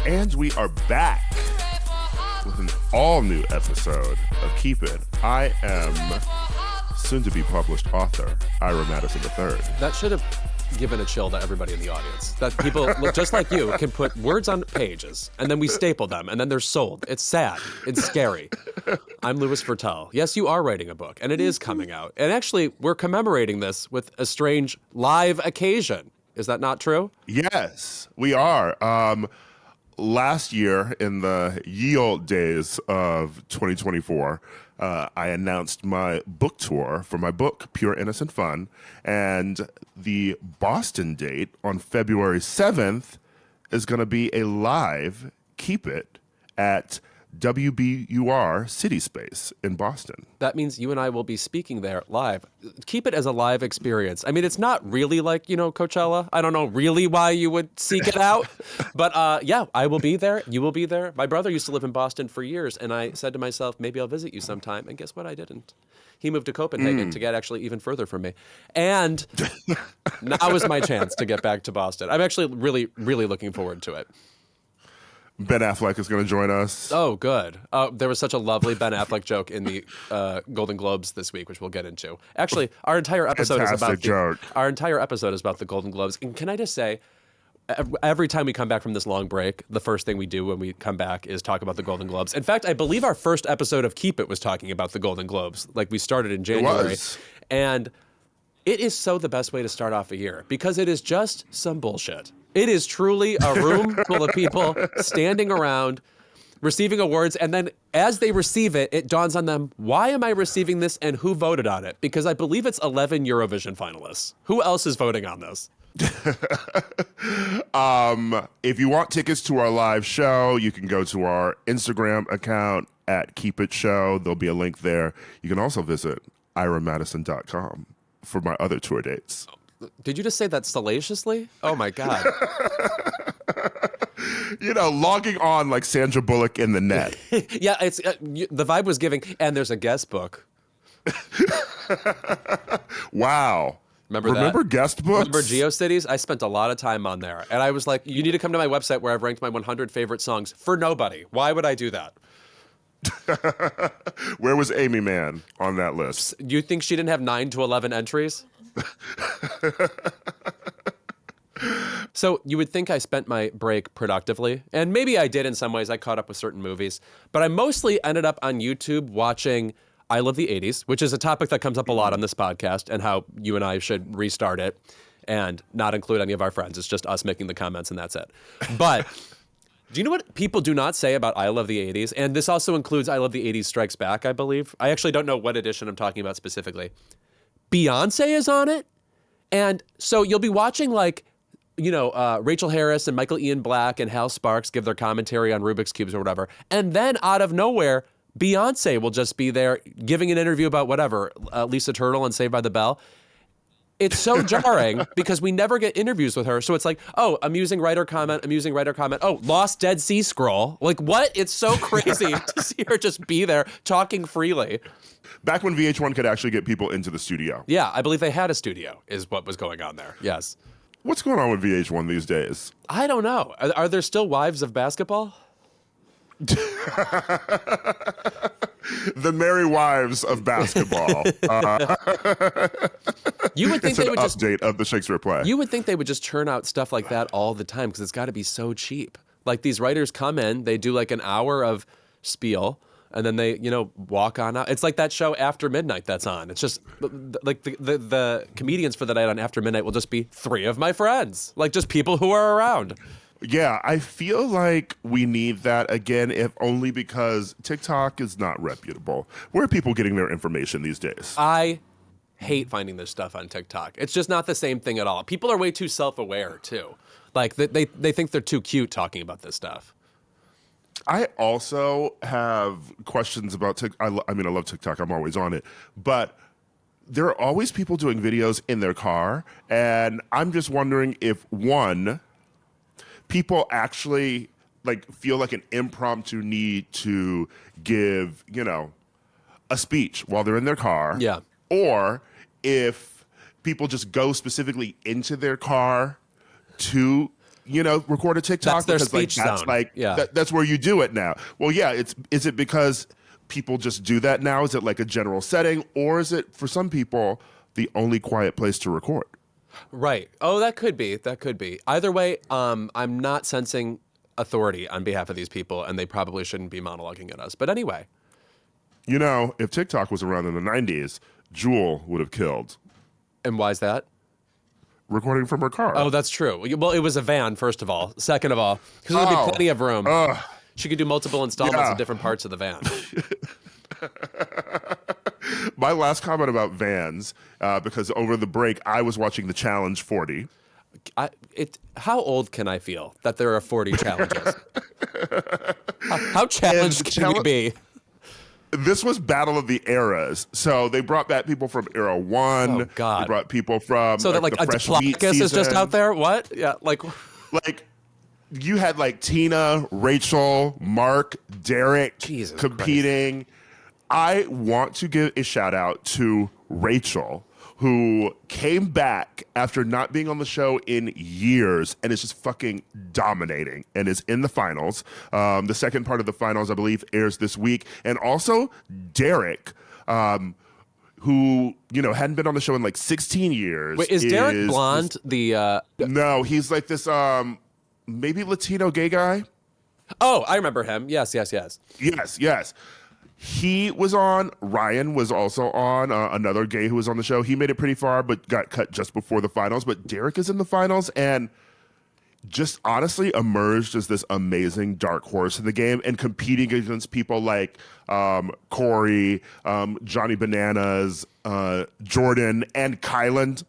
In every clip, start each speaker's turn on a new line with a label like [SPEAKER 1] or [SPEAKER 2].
[SPEAKER 1] And we are back with an all-new episode of Keep It. I am soon-to-be-published author, Ira Madison III.
[SPEAKER 2] That should have given a chill to everybody in the audience. That people, just like you, can put words on pages, and then we staple them, and then they're sold. It's sad. It's scary. I'm Louis Vertel. Yes, you are writing a book, and it is coming out. And actually, we're commemorating this with a strange live occasion. Is that not true?
[SPEAKER 1] Yes, we are. Last year, in the ye olde days of 2024, I announced my book tour for my book, Pure Innocent Fun, and the Boston date on February 7th is going to be a live Keep It at WBUR City Space in Boston.
[SPEAKER 2] That means you and I will be speaking there live. Keep it as a live experience. I mean, it's not really like, Coachella. I don't know really why you would seek it out. But yeah, I will be there. You will be there. My brother used to live in Boston for years, and I said to myself, maybe I'll visit you sometime. And guess what? I didn't. He moved to Copenhagen to get actually even further from me. And now is my chance to get back to Boston. I'm actually really, really looking forward to it.
[SPEAKER 1] Ben Affleck is going to join us.
[SPEAKER 2] Oh, good. There was such a lovely Ben Affleck joke in the Golden Globes this week, which we'll get into. Actually, our entire episode is about the Golden Globes. And can I just say, every time we come back from this long break, the first thing we do when we come back is talk about the Golden Globes. In fact, I believe our first episode of Keep It was talking about the Golden Globes. Like, we started in January.
[SPEAKER 1] It was.
[SPEAKER 2] And it is so the best way to start off a year because it is just some bullshit. It is truly a room full of people standing around, receiving awards, and then as they receive it, it dawns on them, why am I receiving this and who voted on it? Because I believe it's 11 Eurovision finalists. Who else is voting on this?
[SPEAKER 1] If you want tickets to our live show, you can go to our Instagram account at Keep It Show. There'll be a link there. You can also visit iramadison.com for my other tour dates.
[SPEAKER 2] Did you just say that salaciously? Oh, my God.
[SPEAKER 1] Logging on like Sandra Bullock in the net.
[SPEAKER 2] Yeah, it's the vibe was giving, and there's a guest book.
[SPEAKER 1] Wow. Remember guest books?
[SPEAKER 2] Remember GeoCities? I spent a lot of time on there. And I was like, you need to come to my website where I've ranked my 100 favorite songs for nobody. Why would I do that?
[SPEAKER 1] Where was Amy Mann on that list?
[SPEAKER 2] You think she didn't have 9 to 11 entries? So you would think I spent my break productively, and maybe I did in some ways. I caught up with certain movies, but I mostly ended up on YouTube watching I Love the 80s, which is a topic that comes up a lot on this podcast, and how you and I should restart it and not include any of our friends. It's just us making the comments, and that's it. But do you know what people do not say about I Love the 80s? And this also includes I Love the 80s Strikes Back, I believe. I actually don't know what edition I'm talking about specifically. Beyonce is on it. And so you'll be watching Rachel Harris and Michael Ian Black and Hal Sparks give their commentary on Rubik's Cubes or whatever. And then out of nowhere, Beyonce will just be there giving an interview about whatever, Lisa Turtle and Saved by the Bell. It's so jarring because we never get interviews with her. So it's like, oh, amusing writer comment. Oh, lost Dead Sea Scroll. Like, what? It's so crazy to see her just be there talking freely.
[SPEAKER 1] Back when VH1 could actually get people into the studio.
[SPEAKER 2] Yeah, I believe they had a studio is what was going on there. Yes.
[SPEAKER 1] What's going on with VH1 these days?
[SPEAKER 2] I don't know. Are there still wives of basketball?
[SPEAKER 1] The Merry Wives of Basketball.
[SPEAKER 2] You would think
[SPEAKER 1] it's
[SPEAKER 2] they would just
[SPEAKER 1] update of the Shakespeare play.
[SPEAKER 2] You would think they would just churn out stuff like that all the time because it's got to be so cheap. Like these writers come in, they do like an hour of spiel, and then they walk on out. It's like that show After Midnight that's on. It's just like the comedians for the night on After Midnight will just be 3 of my friends, like just people who are around.
[SPEAKER 1] Yeah, I feel like we need that again, if only because TikTok is not reputable. Where are people getting their information these days?
[SPEAKER 2] I hate finding this stuff on TikTok. It's just not the same thing at all. People are way too self-aware, too. Like, they think they're too cute talking about this stuff.
[SPEAKER 1] I also have questions about TikTok. I love TikTok. I'm always on it. But there are always people doing videos in their car, and I'm just wondering if, one, people actually feel like an impromptu need to give, a speech while they're in their car.
[SPEAKER 2] Yeah.
[SPEAKER 1] Or if people just go specifically into their car to record a TikTok?
[SPEAKER 2] That's their
[SPEAKER 1] because
[SPEAKER 2] speech
[SPEAKER 1] that's
[SPEAKER 2] zone.
[SPEAKER 1] like
[SPEAKER 2] Yeah.
[SPEAKER 1] that's where you do it now. Well, yeah, is it because people just do that now? Is it like a general setting, or is it for some people the only quiet place to record?
[SPEAKER 2] Right. Oh, that could be. That could be. Either way, I'm not sensing authority on behalf of these people, and they probably shouldn't be monologuing at us. But anyway.
[SPEAKER 1] If TikTok was around in the 90s, Jewel would have killed.
[SPEAKER 2] And why is that?
[SPEAKER 1] Recording from her car.
[SPEAKER 2] Oh, that's true. Well, it was a van, first of all. Second of all, because there'd be plenty of room. She could do multiple installments in different parts of the van.
[SPEAKER 1] My last comment about vans, because over the break, I was watching the Challenge 40.
[SPEAKER 2] How old can I feel that there are 40 challenges? How challenged can you be?
[SPEAKER 1] This was Battle of the Eras. So they brought back people from Era 1.
[SPEAKER 2] Oh, God.
[SPEAKER 1] They brought people from
[SPEAKER 2] So that like
[SPEAKER 1] the
[SPEAKER 2] a
[SPEAKER 1] Fresh Meat
[SPEAKER 2] Diplodocus is just
[SPEAKER 1] season.
[SPEAKER 2] out there? What? Yeah, like
[SPEAKER 1] you had like Tina, Rachel, Mark, Derek
[SPEAKER 2] Jesus
[SPEAKER 1] competing. I want to give a shout out to Rachel, who came back after not being on the show in years and is just fucking dominating and is in the finals. The second part of the finals, I believe, airs this week. And also Derek, who, hadn't been on the show in like 16 years.
[SPEAKER 2] Wait, is Derek blonde?
[SPEAKER 1] No, he's like this maybe Latino gay guy.
[SPEAKER 2] Oh, I remember him. Yes.
[SPEAKER 1] Yes. He was on. Ryan was also on, another gay who was on the show. He made it pretty far, but got cut just before the finals. But Derek is in the finals and just honestly emerged as this amazing dark horse in the game and competing against people like Corey, Johnny Bananas, Jordan, and Kyland,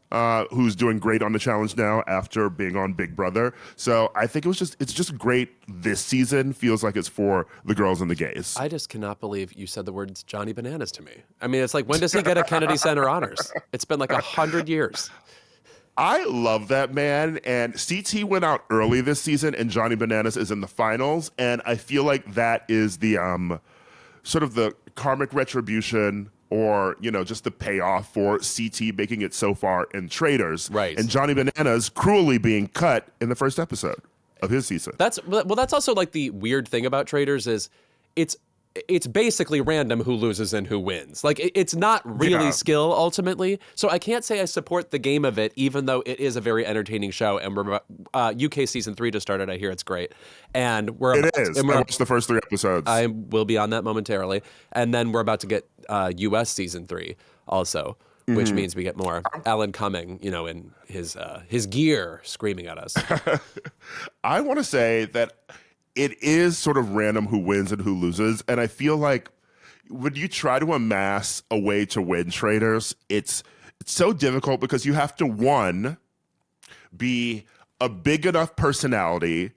[SPEAKER 1] who's doing great on the challenge now after being on Big Brother. So I think it's just great this season. Feels like it's for the girls and the gays.
[SPEAKER 2] I just cannot believe you said the words Johnny Bananas to me. I mean, it's like, when does he get a Kennedy Center honors? It's been like 100 years.
[SPEAKER 1] I love that man, and CT went out early this season, and Johnny Bananas is in the finals, and I feel like that is the sort of the karmic retribution, or just the payoff for CT making it so far in Traitors,
[SPEAKER 2] right?
[SPEAKER 1] And Johnny Bananas cruelly being cut in the first episode of his season.
[SPEAKER 2] That's also like the weird thing about Traitors is it's basically random who loses and who wins. Like it's not really skill ultimately. So I can't say I support the game of it, even though it is a very entertaining show. And we're UK season 3 just started. I hear it's great. And I watched the first 3 episodes. I will be on that momentarily. And then we're about to get US season 3 also, which means we get more Alan Cumming, in his gear screaming at us.
[SPEAKER 1] I want to say that it is sort of random who wins and who loses. And I feel like when you try to amass a way to win Traitors, it's so difficult because you have to, one, be a big enough personality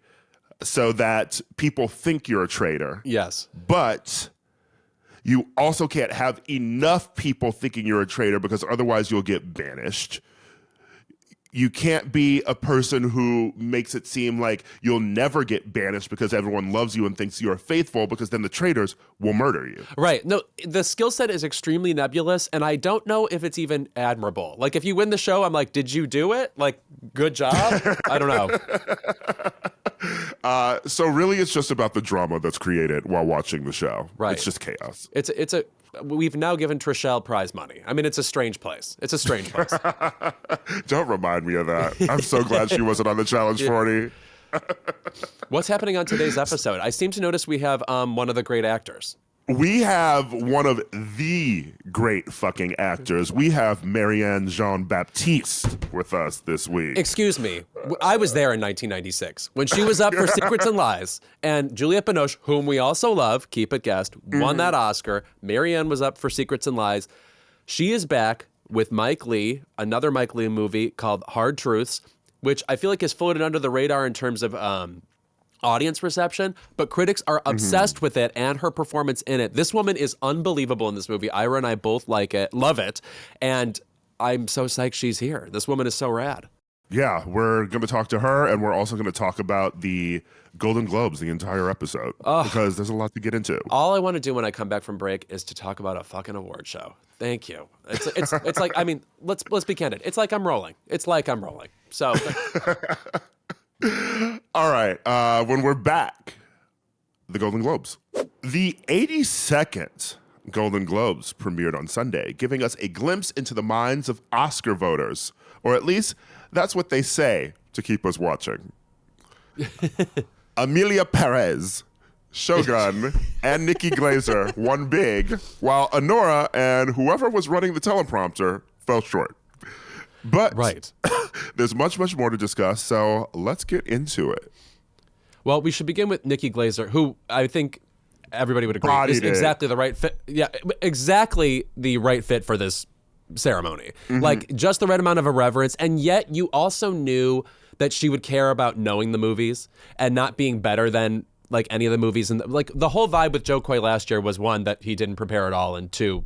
[SPEAKER 1] so that people think you're a traitor.
[SPEAKER 2] Yes.
[SPEAKER 1] But you also can't have enough people thinking you're a traitor because otherwise you'll get banished. You can't be a person who makes it seem like you'll never get banished because everyone loves you and thinks you're faithful, because then the traitors will murder you. Right.
[SPEAKER 2] No, the skill set is extremely nebulous, and I don't know if it's even admirable. Like, if you win the show, I'm like, did you do it? Like, good job? I don't know.
[SPEAKER 1] So really, it's just about the drama that's created while watching the show. Right. It's just chaos.
[SPEAKER 2] We've now given Trishelle prize money. I mean, it's a strange place.
[SPEAKER 1] Don't remind me of that. I'm so glad she wasn't on the Challenge 40.
[SPEAKER 2] What's happening on today's episode? I seem to notice we have one of the great actors.
[SPEAKER 1] We have one of the great fucking actors. We have Marianne Jean-Baptiste with us this week.
[SPEAKER 2] Excuse me. I was there in 1996 when she was up for Secrets and Lies, and Juliette Binoche, whom we also love, keep it guessed, won that Oscar. Marianne was up for Secrets and Lies. She is back with Mike Lee, another Mike Lee movie called Hard Truths, which I feel like is floated under the radar in terms of audience reception, but critics are obsessed with it and her performance in it. This woman is unbelievable in this movie. Ira and I both love it, and I'm so psyched she's here. This woman is so rad.
[SPEAKER 1] Yeah, we're going to talk to her, and we're also going to talk about the Golden Globes, the entire episode, because there's a lot to get into.
[SPEAKER 2] All I want to do when I come back from break is to talk about a fucking award show. Thank you. It's like, I mean, let's be candid. It's like I'm rolling. So
[SPEAKER 1] All right. When we're back, the Golden Globes. The 82nd Golden Globes premiered on Sunday, giving us a glimpse into the minds of Oscar voters, or at least that's what they say to keep us watching. Amelia Perez, Shogun, and Nikki Glaser won big, while Honora and whoever was running the teleprompter fell short. But
[SPEAKER 2] Right.
[SPEAKER 1] there's much, much more to discuss, so let's get into it.
[SPEAKER 2] Well, we should begin with Nikki Glaser, who I think everybody would agree is
[SPEAKER 1] Bodied it.
[SPEAKER 2] exactly the right fit. Yeah, exactly the right fit for this ceremony. Like, just the right amount of irreverence, and yet you also knew that she would care about knowing the movies and not being better than like any of the movies. And like the whole vibe with Joe Coy last year was, one, that he didn't prepare at all, and two,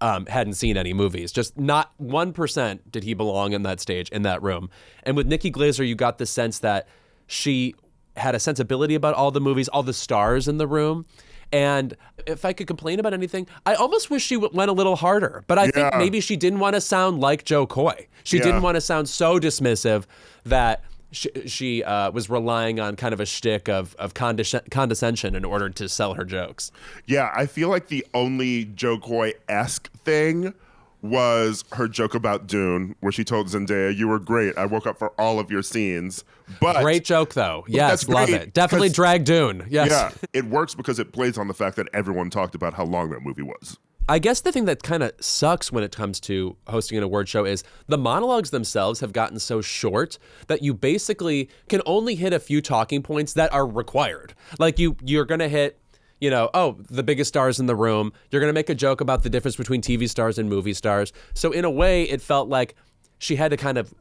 [SPEAKER 2] hadn't seen any movies. Just not 1% did he belong in that stage, in that room. And with Nikki Glaser, you got the sense that she had a sensibility about all the movies, all the stars in the room. And if I could complain about anything, I almost wish she went a little harder. But I think maybe she didn't want to sound like Joe Coy. She didn't want to sound so dismissive that she was relying on kind of a shtick of condescension in order to sell her jokes.
[SPEAKER 1] Yeah, I feel like the only Joe Coy-esque thing was her joke about Dune, where she told Zendaya, "You were great. I woke up for all of your scenes." But
[SPEAKER 2] Great joke, though. Yes,
[SPEAKER 1] that's
[SPEAKER 2] love
[SPEAKER 1] great,
[SPEAKER 2] it. Definitely
[SPEAKER 1] 'cause-
[SPEAKER 2] drag Dune. Yes.
[SPEAKER 1] Yeah, it works because it plays on the fact that everyone talked about how long that movie was.
[SPEAKER 2] I guess the thing that kind of sucks when it comes to hosting an award show is the monologues themselves have gotten so short that you basically can only hit a few talking points that are required. Like you're going to hit, the biggest stars in the room. You're going to make a joke about the difference between TV stars and movie stars. So in a way, it felt like she had to kind of,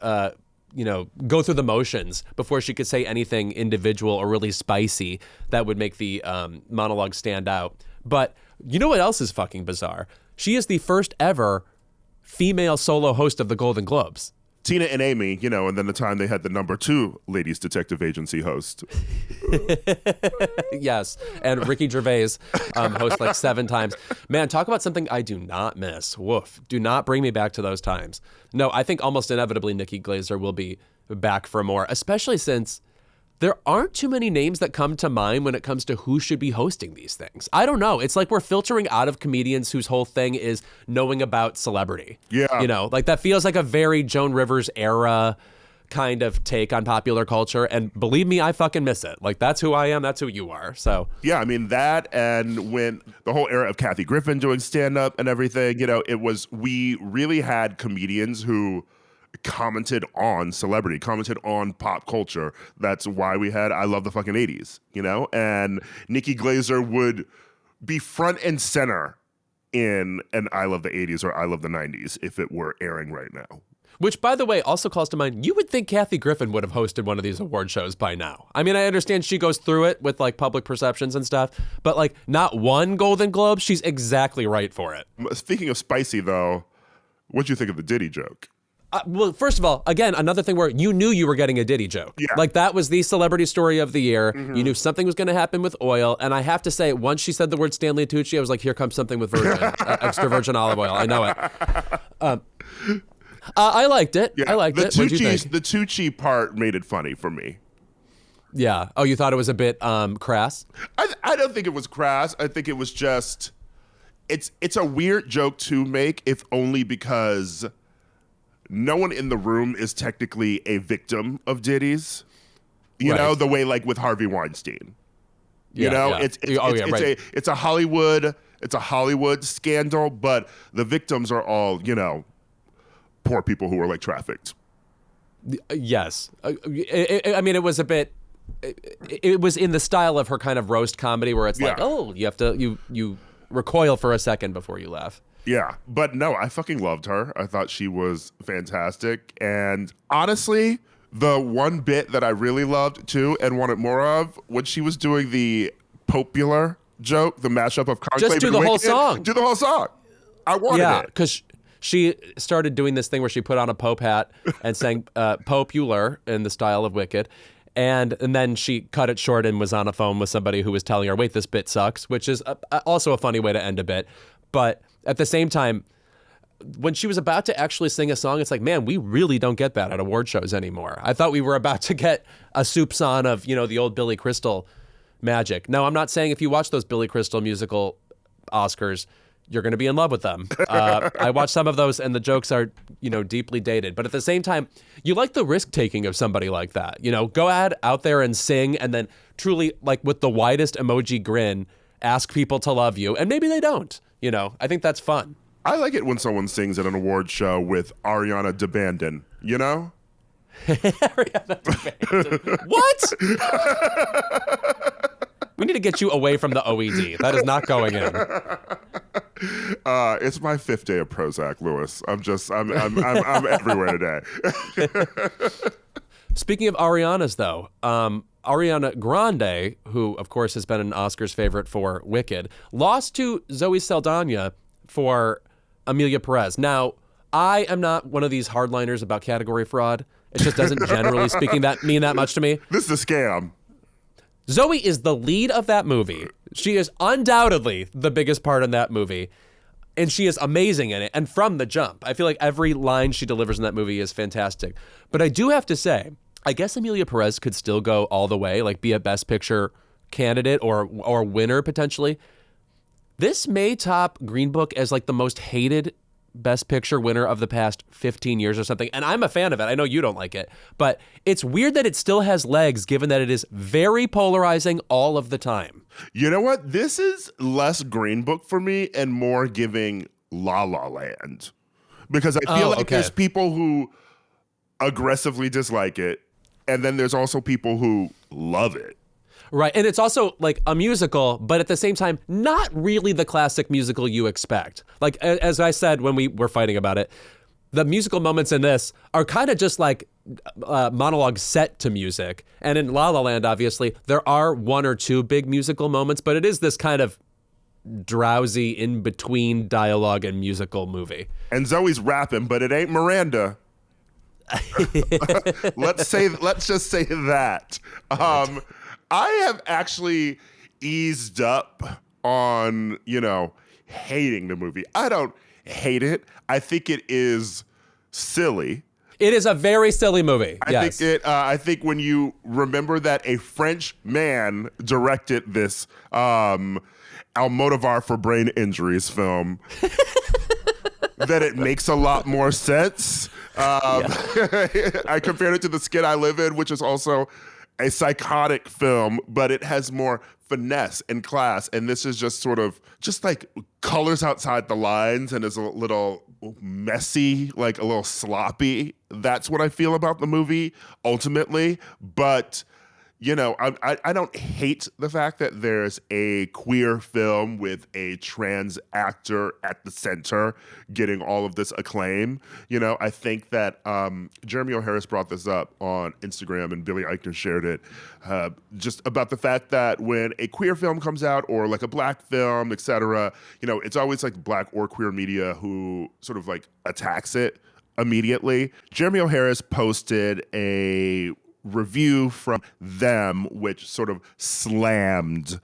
[SPEAKER 2] go through the motions before she could say anything individual or really spicy that would make the monologue stand out. But you know what else is fucking bizarre? She is the first ever female solo host of the Golden Globes.
[SPEAKER 1] Tina and Amy, and then the time they had the number 2 ladies detective agency host.
[SPEAKER 2] Yes, and Ricky Gervais hosts like 7 times. Man, talk about something I do not miss. Woof. Do not bring me back to those times. No, I think almost inevitably Nikki Glaser will be back for more, especially since there aren't too many names that come to mind when it comes to who should be hosting these things. I don't know. It's like we're filtering out of comedians whose whole thing is knowing about celebrity.
[SPEAKER 1] Yeah.
[SPEAKER 2] Like that feels like a very Joan Rivers era kind of take on popular culture. And believe me, I fucking miss it. Like, that's who I am. That's who you are. So
[SPEAKER 1] Yeah, I mean, that, and when the whole era of Kathy Griffin doing stand-up and everything, we really had comedians who commented on celebrity, commented on pop culture. That's why we had I Love the fucking 80s, and Nikki Glaser would be front and center in an I Love the 80s or I Love the 90s if it were airing right now.
[SPEAKER 2] Which, by the way, also calls to mind, you would think Kathy Griffin would have hosted one of these award shows by now. I mean, I understand she goes through it with like public perceptions and stuff, but like not one Golden Globe, she's exactly right for it.
[SPEAKER 1] Speaking of spicy, though, what'd you think of the Diddy joke?
[SPEAKER 2] Well, first of all, again, another thing where you knew you were getting a Diddy joke.
[SPEAKER 1] Yeah.
[SPEAKER 2] Like, that was the celebrity story of the year. You knew something was going to happen with oil. And I have to say, once she said the word Stanley Tucci, I was like, here comes something with extra virgin olive oil. I know it. I liked it.
[SPEAKER 1] Yeah.
[SPEAKER 2] I liked it. What'd you think?
[SPEAKER 1] The Tucci part made it funny for me.
[SPEAKER 2] Yeah. Oh, you thought it was a bit crass?
[SPEAKER 1] I don't think it was crass. I think it was just, it's a weird joke to make, if only because no one in the room is technically a victim of Diddy's. You know, the way like with Harvey Weinstein. It's a Hollywood scandal, but the victims are all, poor people who are like trafficked.
[SPEAKER 2] Yes. I mean, it was a bit, it was in the style of her kind of roast comedy where it's like, oh, you have to, you recoil for a second before you laugh.
[SPEAKER 1] Yeah, but no, I fucking loved her. I thought she was fantastic. And honestly, the one bit that I really loved too and wanted more of, when she was doing the popular joke, the mashup of Conclave
[SPEAKER 2] Just do
[SPEAKER 1] and
[SPEAKER 2] the whole
[SPEAKER 1] Wicked.
[SPEAKER 2] song.
[SPEAKER 1] Do the whole song. I wanted it.
[SPEAKER 2] Because she started doing this thing where she put on a Pope hat and sang Popular in the style of Wicked. And then she cut it short and was on a phone with somebody who was telling her, wait, this bit sucks, which is also a funny way to end a bit. But at the same time, when she was about to actually sing a song, it's like, man, we really don't get that at award shows anymore. I thought we were about to get a soupçon of, the old Billy Crystal magic. Now, I'm not saying if you watch those Billy Crystal musical Oscars, you're going to be in love with them. I watched some of those and the jokes are, deeply dated. But at the same time, you like the risk taking of somebody like that. Go out there and sing and then truly, like with the widest emoji grin, ask people to love you. And maybe they don't. I think that's fun.
[SPEAKER 1] I like it when someone sings at an award show with Ariana DeBandon,
[SPEAKER 2] Ariana DeBandon. What? We need to get you away from the OED. That is not going in.
[SPEAKER 1] It's my 5th day of Prozac, Louis. I'm everywhere today.
[SPEAKER 2] Speaking of Ariana's, though, Ariana Grande, who, of course, has been an Oscars favorite for Wicked, lost to Zoe Saldana for Amelia Perez. Now, I am not one of these hardliners about category fraud. It just doesn't, generally speaking, mean that much to me.
[SPEAKER 1] This is a scam.
[SPEAKER 2] Zoe is the lead of that movie. She is undoubtedly the biggest part in that movie. And she is amazing in it. And from the jump, I feel like every line she delivers in that movie is fantastic. But I do have to say, I guess Amelia Perez could still go all the way, like be a Best Picture candidate or winner potentially. This may top Green Book as like the most hated Best Picture winner of the past 15 years or something. And I'm a fan of it. I know you don't like it. But it's weird that it still has legs given that it is very polarizing all of the time.
[SPEAKER 1] You know what? This is less Green Book for me and more giving La La Land. Because I feel like there's people who aggressively dislike it. And then there's also people who love it.
[SPEAKER 2] Right. And it's also like a musical, but at the same time, not really the classic musical you expect. Like, as I said when we were fighting about it, the musical moments in this are kind of just like monologues set to music. And in La La Land, obviously, there are one or two big musical moments, but it is this kind of drowsy in-between dialogue and musical movie.
[SPEAKER 1] And Zoe's rapping, but it ain't Miranda. Let's just say that. I have actually eased up on, hating the movie. I don't hate it. I think it is silly.
[SPEAKER 2] It is a very silly movie.
[SPEAKER 1] I think when you remember that a French man directed this Almodovar for brain injuries film, that it makes a lot more sense. I compared it to The Skid I Live In, which is also a psychotic film, but it has more finesse and class. And this is just sort of just like colors outside the lines and is a little messy, like a little sloppy. That's what I feel about the movie ultimately. But I don't hate the fact that there's a queer film with a trans actor at the center getting all of this acclaim. I think that Jeremy O'Harris brought this up on Instagram and Billy Eichner shared it, just about the fact that when a queer film comes out or like a black film, etc., it's always like black or queer media who sort of like attacks it immediately. Jeremy O'Harris posted a review from them, which sort of slammed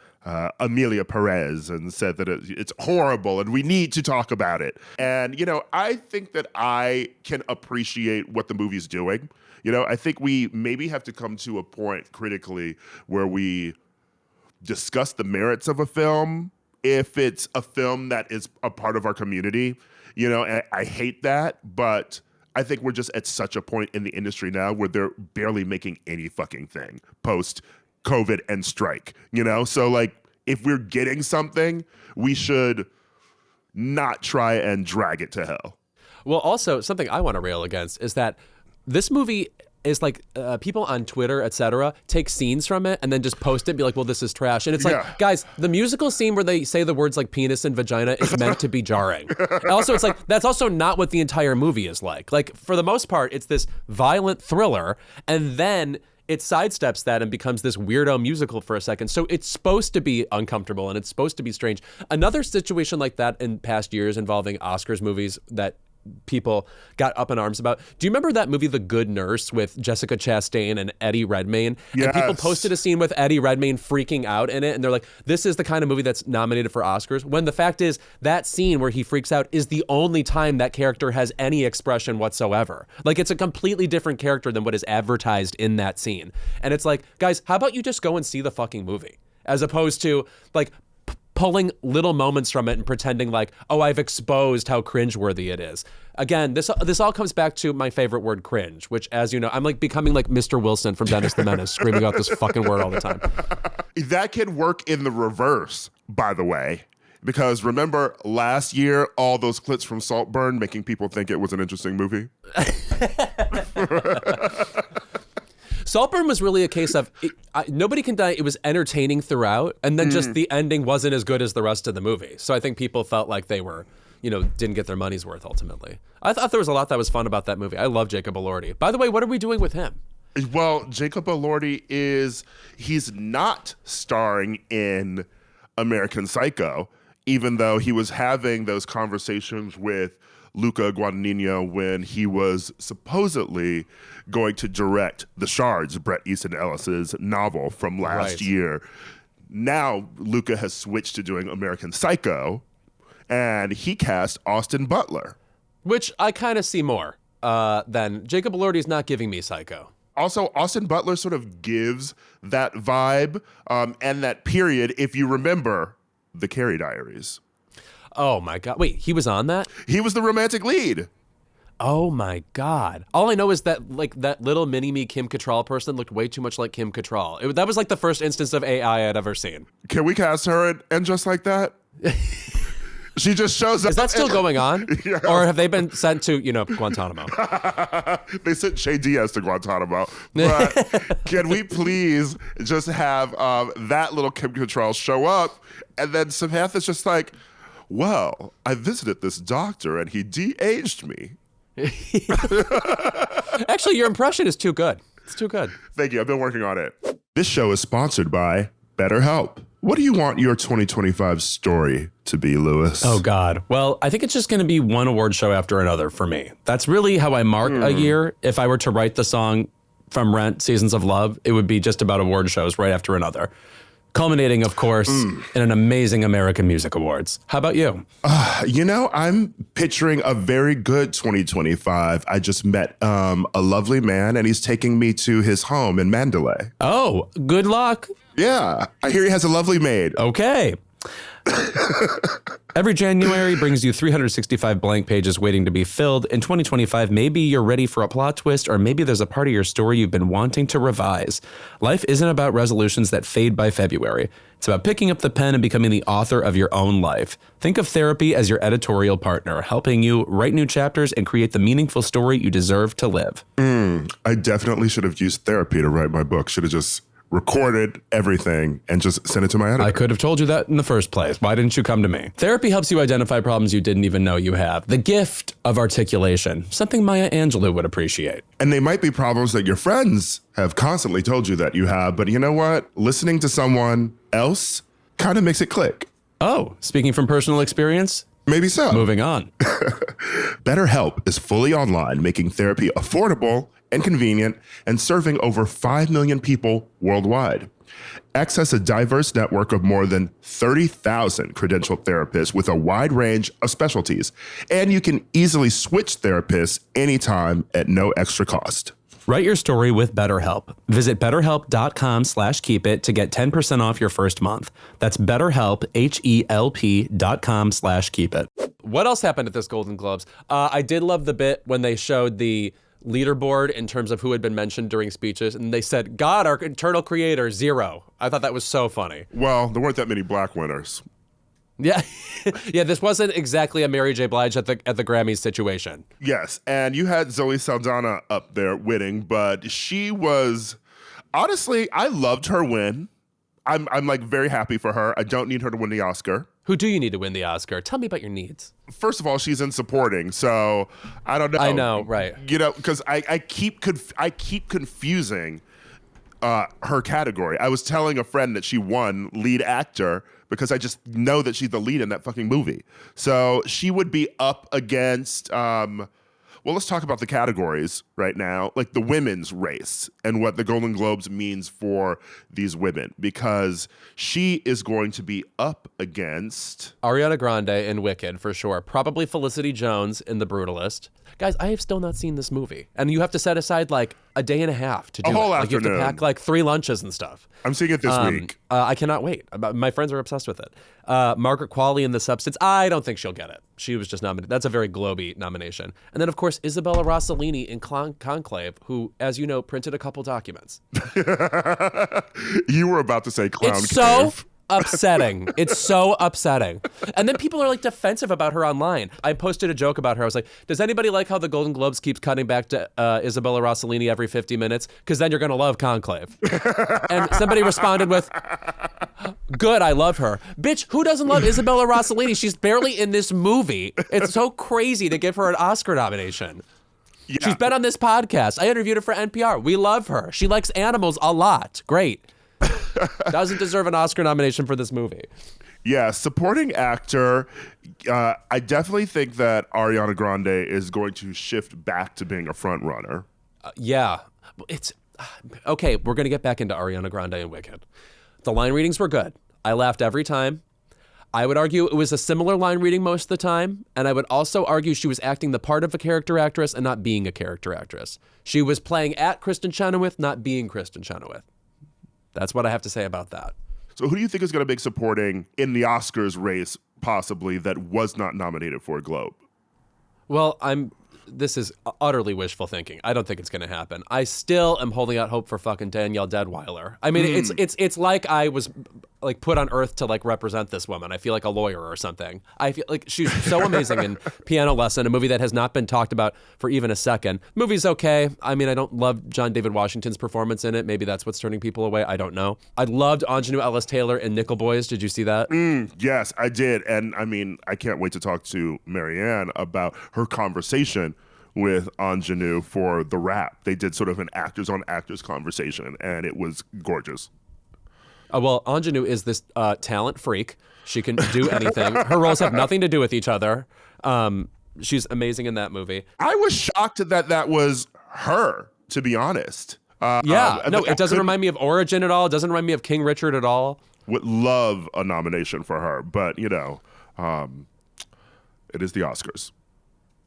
[SPEAKER 1] Amelia Perez and said that it's horrible and we need to talk about it. And, I think that I can appreciate what the movie's doing. I think we maybe have to come to a point critically where we discuss the merits of a film if it's a film that is a part of our community. And I hate that, but I think we're just at such a point in the industry now where they're barely making any fucking thing post COVID and strike, So like, if we're getting something, we should not try and drag it to hell.
[SPEAKER 2] Well, also something I want to rail against is that this movie is like people on Twitter, etc., take scenes from it and then just post it and be like, well, this is trash. And it's like, guys, the musical scene where they say the words like penis and vagina is meant to be jarring. Also, it's like, that's also not what the entire movie is like. Like, for the most part, it's this violent thriller, and then it sidesteps that and becomes this weirdo musical for a second. So it's supposed to be uncomfortable and it's supposed to be strange. Another situation like that in past years involving Oscars movies that people got up in arms about. Do you remember that movie, The Good Nurse, with Jessica Chastain and Eddie Redmayne?
[SPEAKER 1] Yes.
[SPEAKER 2] And people posted a scene with Eddie Redmayne freaking out in it, and they're like, this is the kind of movie that's nominated for Oscars, when the fact is that scene where he freaks out is the only time that character has any expression whatsoever. Like, it's a completely different character than what is advertised in that scene. And it's like, guys, how about you just go and see the fucking movie, as opposed to like pulling little moments from it and pretending like, oh, I've exposed how cringeworthy it is. Again, this all comes back to my favorite word, cringe, which, as you know, I'm like becoming like Mr. Wilson from Dennis the Menace, screaming out this fucking word all the time.
[SPEAKER 1] That can work in the reverse, by the way. Because remember last year, all those clips from Saltburn making people think it was an interesting movie?
[SPEAKER 2] Saltburn was really a case of nobody can deny it was entertaining throughout, and then just the ending wasn't as good as the rest of the movie. So I think people felt like they were, didn't get their money's worth ultimately. I thought there was a lot that was fun about that movie. I love Jacob Elordi. By the way, what are we doing with him?
[SPEAKER 1] Well, Jacob Elordi he's not starring in American Psycho, even though he was having those conversations with Luca Guadagnino when he was supposedly going to direct The Shards, Bret Easton Ellis's novel from last year. Now Luca has switched to doing American Psycho, and he cast Austin Butler.
[SPEAKER 2] Which I kind of see more than Jacob Elordi's not giving me Psycho.
[SPEAKER 1] Also, Austin Butler sort of gives that vibe and that period, if you remember The Carrie Diaries.
[SPEAKER 2] Oh my God. Wait, he was on that?
[SPEAKER 1] He was the romantic lead.
[SPEAKER 2] Oh my God. All I know is that like that little mini-me Kim Cattrall person looked way too much like Kim Cattrall. That was like the first instance of AI I'd ever seen.
[SPEAKER 1] Can we cast her and Just Like That? She just shows up.
[SPEAKER 2] Is that still going on?
[SPEAKER 1] Yeah.
[SPEAKER 2] Or have they been sent to, Guantanamo?
[SPEAKER 1] They sent Che Diaz to Guantanamo. But can we please just have that little Kim Cattrall show up, and then Samantha's just like, well, I visited this doctor and he de-aged me.
[SPEAKER 2] Actually, your impression is too good. It's too good.
[SPEAKER 1] Thank you. I've been working on it. This show is sponsored by BetterHelp. What do you want your 2025 story to be, Louis?
[SPEAKER 2] Oh, God. Well, I think it's just going to be one award show after another for me. That's really how I mark a year. If I were to write the song from Rent, Seasons of Love, it would be just about award shows right after another. Culminating, of course, in an amazing American Music Awards. How about you?
[SPEAKER 1] I'm picturing a very good 2025. I just met a lovely man, and he's taking me to his home in Mandalay.
[SPEAKER 2] Oh, good luck.
[SPEAKER 1] Yeah, I hear he has a lovely maid.
[SPEAKER 2] Okay. Every January brings you 365 blank pages waiting to be filled. In 2025, maybe you're ready for a plot twist, or maybe there's a part of your story you've been wanting to revise. Life isn't about resolutions that fade by February. It's about picking up the pen and becoming the author of your own life. Think of therapy as your editorial partner, helping you write new chapters and create the meaningful story you deserve to live.
[SPEAKER 1] I definitely should have used therapy to write my book. Should have just recorded everything and just sent it to my editor.
[SPEAKER 2] I could have told you that in the first place. Why didn't you come to me? Therapy helps you identify problems you didn't even know you have. The gift of articulation, something Maya Angelou would appreciate.
[SPEAKER 1] And they might be problems that your friends have constantly told you that you have, but you know what? Listening to someone else kind of makes it click.
[SPEAKER 2] Oh, speaking from personal experience?
[SPEAKER 1] Maybe so.
[SPEAKER 2] Moving on.
[SPEAKER 1] BetterHelp is fully online, making therapy affordable and convenient, and serving over 5 million people worldwide. Access a diverse network of more than 30,000 credentialed therapists with a wide range of specialties, and you can easily switch therapists anytime at no extra cost.
[SPEAKER 2] Write your story with BetterHelp. Visit betterhelp.com/keepit to get 10% off your first month. That's BetterHelp, HELP.com/keepit. What else happened at this Golden Globes? I did love the bit when they showed the leaderboard in terms of who had been mentioned during speeches, and they said, God, our internal creator, 0. I thought that was so funny.
[SPEAKER 1] Well, there weren't that many black winners.
[SPEAKER 2] Yeah, yeah. This wasn't exactly a Mary J. Blige at the Grammys situation.
[SPEAKER 1] Yes, and you had Zoe Saldana up there winning, but she was honestly, I loved her win. I'm like very happy for her. I don't need her to win the Oscar.
[SPEAKER 2] Who do you need to win the Oscar? Tell me about your needs.
[SPEAKER 1] First of all, she's in supporting, so I don't know.
[SPEAKER 2] I know, right?
[SPEAKER 1] Because I keep confusing her category. I was telling a friend that she won lead actor because I just know that she's the lead in that fucking movie. So she would be up against, well, let's talk about the categories right now, like the women's race and what the Golden Globes means for these women, because she is going to be up against
[SPEAKER 2] Ariana Grande in Wicked, for sure. Probably Felicity Jones in The Brutalist. Guys, I have still not seen this movie. And you have to set aside like a day and a half to do
[SPEAKER 1] a whole
[SPEAKER 2] it.
[SPEAKER 1] afternoon.
[SPEAKER 2] Like you have to pack like 3 lunches and stuff.
[SPEAKER 1] I'm seeing it this week.
[SPEAKER 2] I cannot wait. My friends are obsessed with it. Margaret Qualley in The Substance. I don't think she'll get it. She was just nominated. That's a very Globey nomination. And then, of course, Isabella Rossellini in Conclave, who, as you know, printed a couple documents.
[SPEAKER 1] You were about to say Clown
[SPEAKER 2] It's
[SPEAKER 1] Cave.
[SPEAKER 2] so upsetting. It's so upsetting. And then people are like defensive about her online. I posted a joke about her. I was like, does anybody like how the Golden Globes keeps cutting back to Isabella Rossellini every 50 minutes? Because then you're going to love Conclave. And somebody responded with, good, I love her. Bitch, who doesn't love Isabella Rossellini? She's barely in this movie. It's so crazy to give her an Oscar nomination. Yeah. She's been on this podcast. I interviewed her for NPR. We love her. She likes animals a lot. Great. Doesn't deserve an Oscar nomination for this movie.
[SPEAKER 1] Yeah, supporting actor. I definitely think that Ariana Grande is going to shift back to being a front runner.
[SPEAKER 2] Yeah, it's okay. We're gonna get back into Ariana Grande and Wicked. The line readings were good. I laughed every time. I would argue it was a similar line reading most of the time, and I would also argue she was acting the part of a character actress and not being a character actress. She was playing at Kristen Chenoweth, not being Kristen Chenoweth. That's what I have to say about that.
[SPEAKER 1] So who do you think is going to be supporting in the Oscars race, possibly, that was not nominated for a Globe?
[SPEAKER 2] Well, this is utterly wishful thinking. I don't think it's going to happen. I still am holding out hope for fucking Danielle Deadwyler. I mean, it's like I was like put on earth to like represent this woman. I feel like a lawyer or something. I feel like she's so amazing in Piano Lesson, a movie that has not been talked about for even a second. Movie's okay. I mean, I don't love John David Washington's performance in it. Maybe that's what's turning people away. I don't know. I loved Ingenue Ellis Taylor in Nickel Boys. Did you see that?
[SPEAKER 1] Yes, I did. And I mean, I can't wait to talk to Marianne about her conversation with Ingenue for The Wrap. They did sort of an actors on actors conversation, and it was gorgeous.
[SPEAKER 2] Well, Ingenue is this talent freak. She can do anything. Her roles have nothing to do with each other. She's amazing in that movie.
[SPEAKER 1] I was shocked that was her, to be honest.
[SPEAKER 2] It doesn't remind me of Origin at all. It doesn't remind me of King Richard at all.
[SPEAKER 1] Would love a nomination for her, but, you know, it is the Oscars.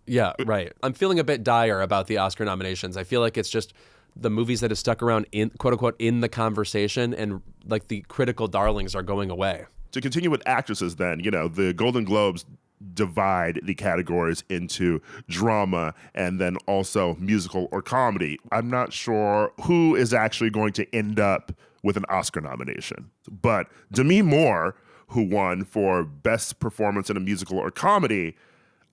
[SPEAKER 2] Yeah, right. I'm feeling a bit dire about the Oscar nominations. I feel like it's just the movies that have stuck around in quote unquote in the conversation, and like the critical darlings are going away.
[SPEAKER 1] To continue with actresses then, you know, the Golden Globes divide the categories into drama and then also musical or comedy. I'm not sure who is actually going to end up with an Oscar nomination, but Demi Moore, who won for Best Performance in a Musical or Comedy,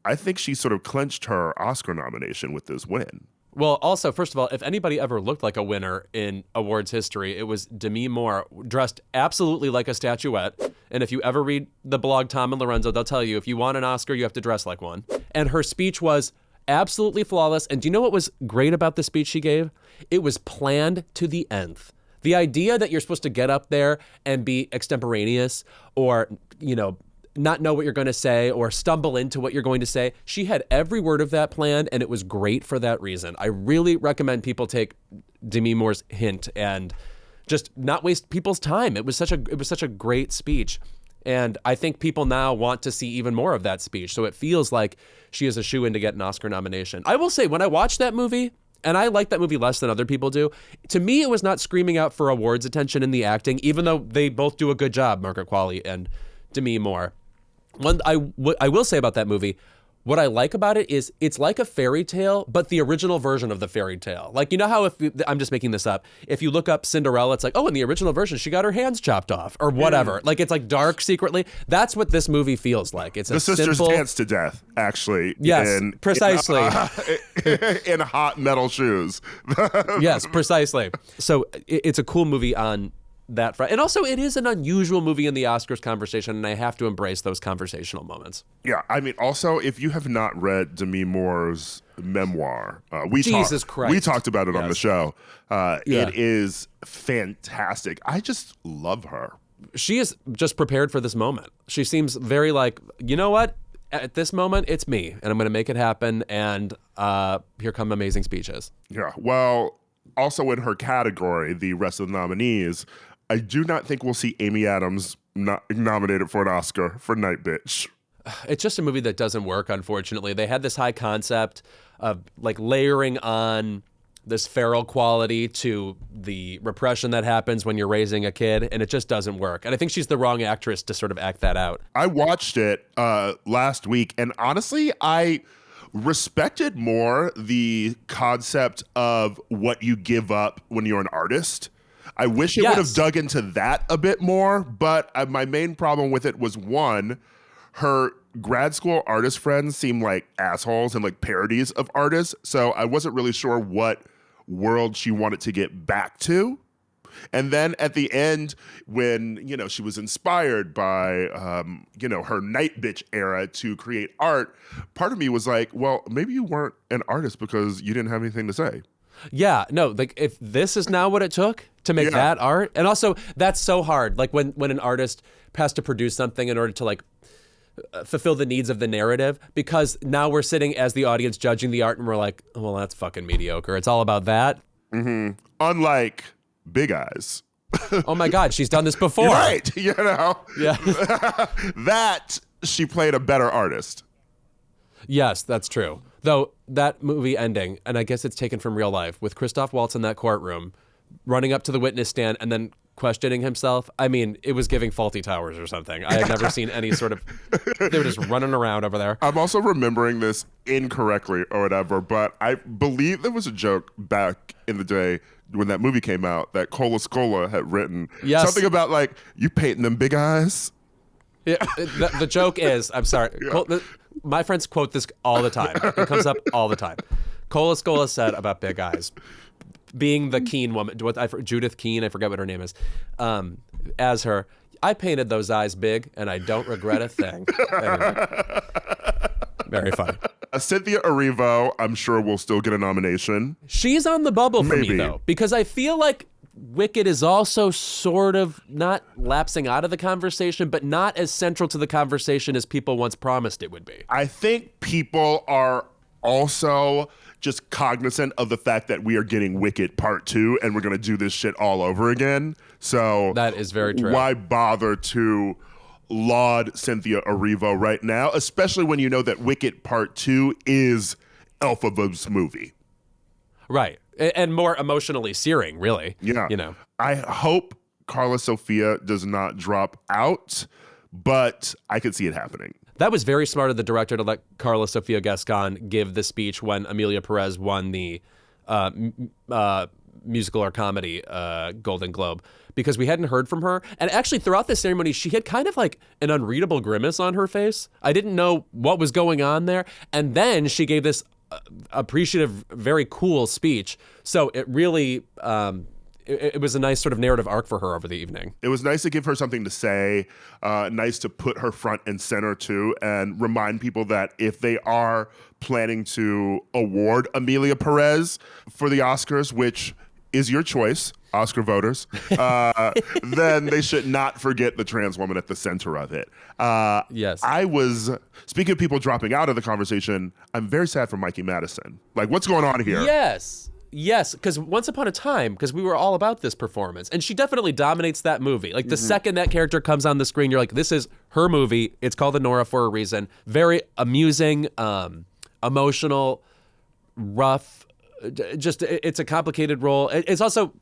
[SPEAKER 1] I think she sort of clinched her Oscar nomination with this win.
[SPEAKER 2] Well, also, first of all, if anybody ever looked like a winner in awards history, it was Demi Moore, dressed absolutely like a statuette. And if you ever read the blog Tom and Lorenzo, they'll tell you if you want an Oscar, you have to dress like one. And her speech was absolutely flawless. And do you know what was great about the speech she gave? It was planned to the nth. The idea that you're supposed to get up there and be extemporaneous or, you know, not know what you're going to say or stumble into what you're going to say. She had every word of that planned, and it was great for that reason. I really recommend people take Demi Moore's hint and just not waste people's time. It was such a great speech. And I think people now want to see even more of that speech. So it feels like she is a shoo-in to get an Oscar nomination. I will say, when I watched that movie, and I like that movie less than other people do, to me it was not screaming out for awards attention in the acting, even though they both do a good job, Margaret Qualley and Demi Moore. One I will say about that movie, what I like about it is it's like a fairy tale, but the original version of the fairy tale. Like, you know how I'm just making this up. If you look up Cinderella, it's like, oh, in the original version, she got her hands chopped off or whatever. Like, it's like dark secretly. That's what this movie feels like. It's
[SPEAKER 1] the sisters dance to death, actually.
[SPEAKER 2] Yes, precisely.
[SPEAKER 1] In hot metal shoes.
[SPEAKER 2] Yes, precisely. So it's a cool movie on that front. And also, it is an unusual movie in the Oscars conversation, and I have to embrace those conversational moments.
[SPEAKER 1] Yeah, I mean, also, if you have not read Demi Moore's memoir, we talked about it on the show. It is fantastic. I just love her.
[SPEAKER 2] She is just prepared for this moment. She seems very like, you know what? At this moment, it's me, and I'm going to make it happen, and here come amazing speeches.
[SPEAKER 1] Yeah, well, also in her category, the rest of the nominees, I do not think we'll see Amy Adams nominated for an Oscar for Night Bitch.
[SPEAKER 2] It's just a movie that doesn't work, unfortunately. They had this high concept of like layering on this feral quality to the repression that happens when you're raising a kid, and it just doesn't work. And I think she's the wrong actress to sort of act that out.
[SPEAKER 1] I watched it last week, and honestly, I respected more the concept of what you give up when you're an artist. I wish it would have dug into that a bit more, but my main problem with it was, one, her grad school artist friends seem like assholes and like parodies of artists, so I wasn't really sure what world she wanted to get back to. And then at the end, when, you know, she was inspired by, her Night Bitch era to create art, part of me was like, well, maybe you weren't an artist because you didn't have anything to say.
[SPEAKER 2] Yeah, no, like if this is now what it took to make that art, and also that's so hard. Like when an artist has to produce something in order to like fulfill the needs of the narrative, because now we're sitting as the audience judging the art and we're like, oh, well, that's fucking mediocre. It's all about that.
[SPEAKER 1] Mm-hmm. Unlike Big Eyes.
[SPEAKER 2] Oh my God, she's done this before.
[SPEAKER 1] Right, you know?
[SPEAKER 2] Yeah.
[SPEAKER 1] That she played a better artist.
[SPEAKER 2] Yes, that's true. Though that movie ending, and I guess it's taken from real life, with Christoph Waltz in that courtroom, running up to the witness stand and then questioning himself. I mean, it was giving Faulty Towers or something. I had never seen any sort of, they were just running around over there.
[SPEAKER 1] I'm also remembering this incorrectly or whatever, but I believe there was a joke back in the day when that movie came out that Cola Scola had written.
[SPEAKER 2] Yes.
[SPEAKER 1] Something about like, you painting them big eyes?
[SPEAKER 2] Yeah, the joke is, I'm sorry, my friends quote this all the time. It comes up all the time. Cola Scola said about Big Eyes, being the Keene woman, Judith Keene, I forget what her name is, as her, I painted those eyes big and I don't regret a thing. Very funny.
[SPEAKER 1] Cynthia Erivo, I'm sure will still get a nomination.
[SPEAKER 2] She's on the bubble for
[SPEAKER 1] Maybe.
[SPEAKER 2] me, though, because I feel like Wicked is also sort of not lapsing out of the conversation, but not as central to the conversation as people once promised it would be.
[SPEAKER 1] I think people are also just cognizant of the fact that we are getting Wicked Part 2 and we're going to do this shit all over again. So
[SPEAKER 2] that is very true.
[SPEAKER 1] Why bother to laud Cynthia Erivo right now, especially when you know that Wicked Part 2 is Elphaba's movie.
[SPEAKER 2] Right. And more emotionally searing, really.
[SPEAKER 1] Yeah.
[SPEAKER 2] You know.
[SPEAKER 1] I hope Carla Sofia does not drop out, but I could see it happening.
[SPEAKER 2] That was very smart of the director to let Carla Sofia Gascon give the speech when Amelia Perez won the musical or comedy Golden Globe, because we hadn't heard from her. And actually throughout the ceremony, she had kind of like an unreadable grimace on her face. I didn't know what was going on there. And then she gave this appreciative, very cool speech. So it really, it was a nice sort of narrative arc for her over the evening.
[SPEAKER 1] It was nice to give her something to say, nice to put her front and center too, and remind people that if they are planning to award Amelia Perez for the Oscars, which is your choice, Oscar voters, then they should not forget the trans woman at the center of it.
[SPEAKER 2] Yes.
[SPEAKER 1] Speaking of people dropping out of the conversation, I'm very sad for Mikey Madison. Like, what's going on here?
[SPEAKER 2] Yes, because once upon a time, because we were all about this performance, and she definitely dominates that movie. Like, the second that character comes on the screen, you're like, this is her movie. It's called Honora for a reason. Very amusing, emotional, rough. Just, it's a complicated role. It's also,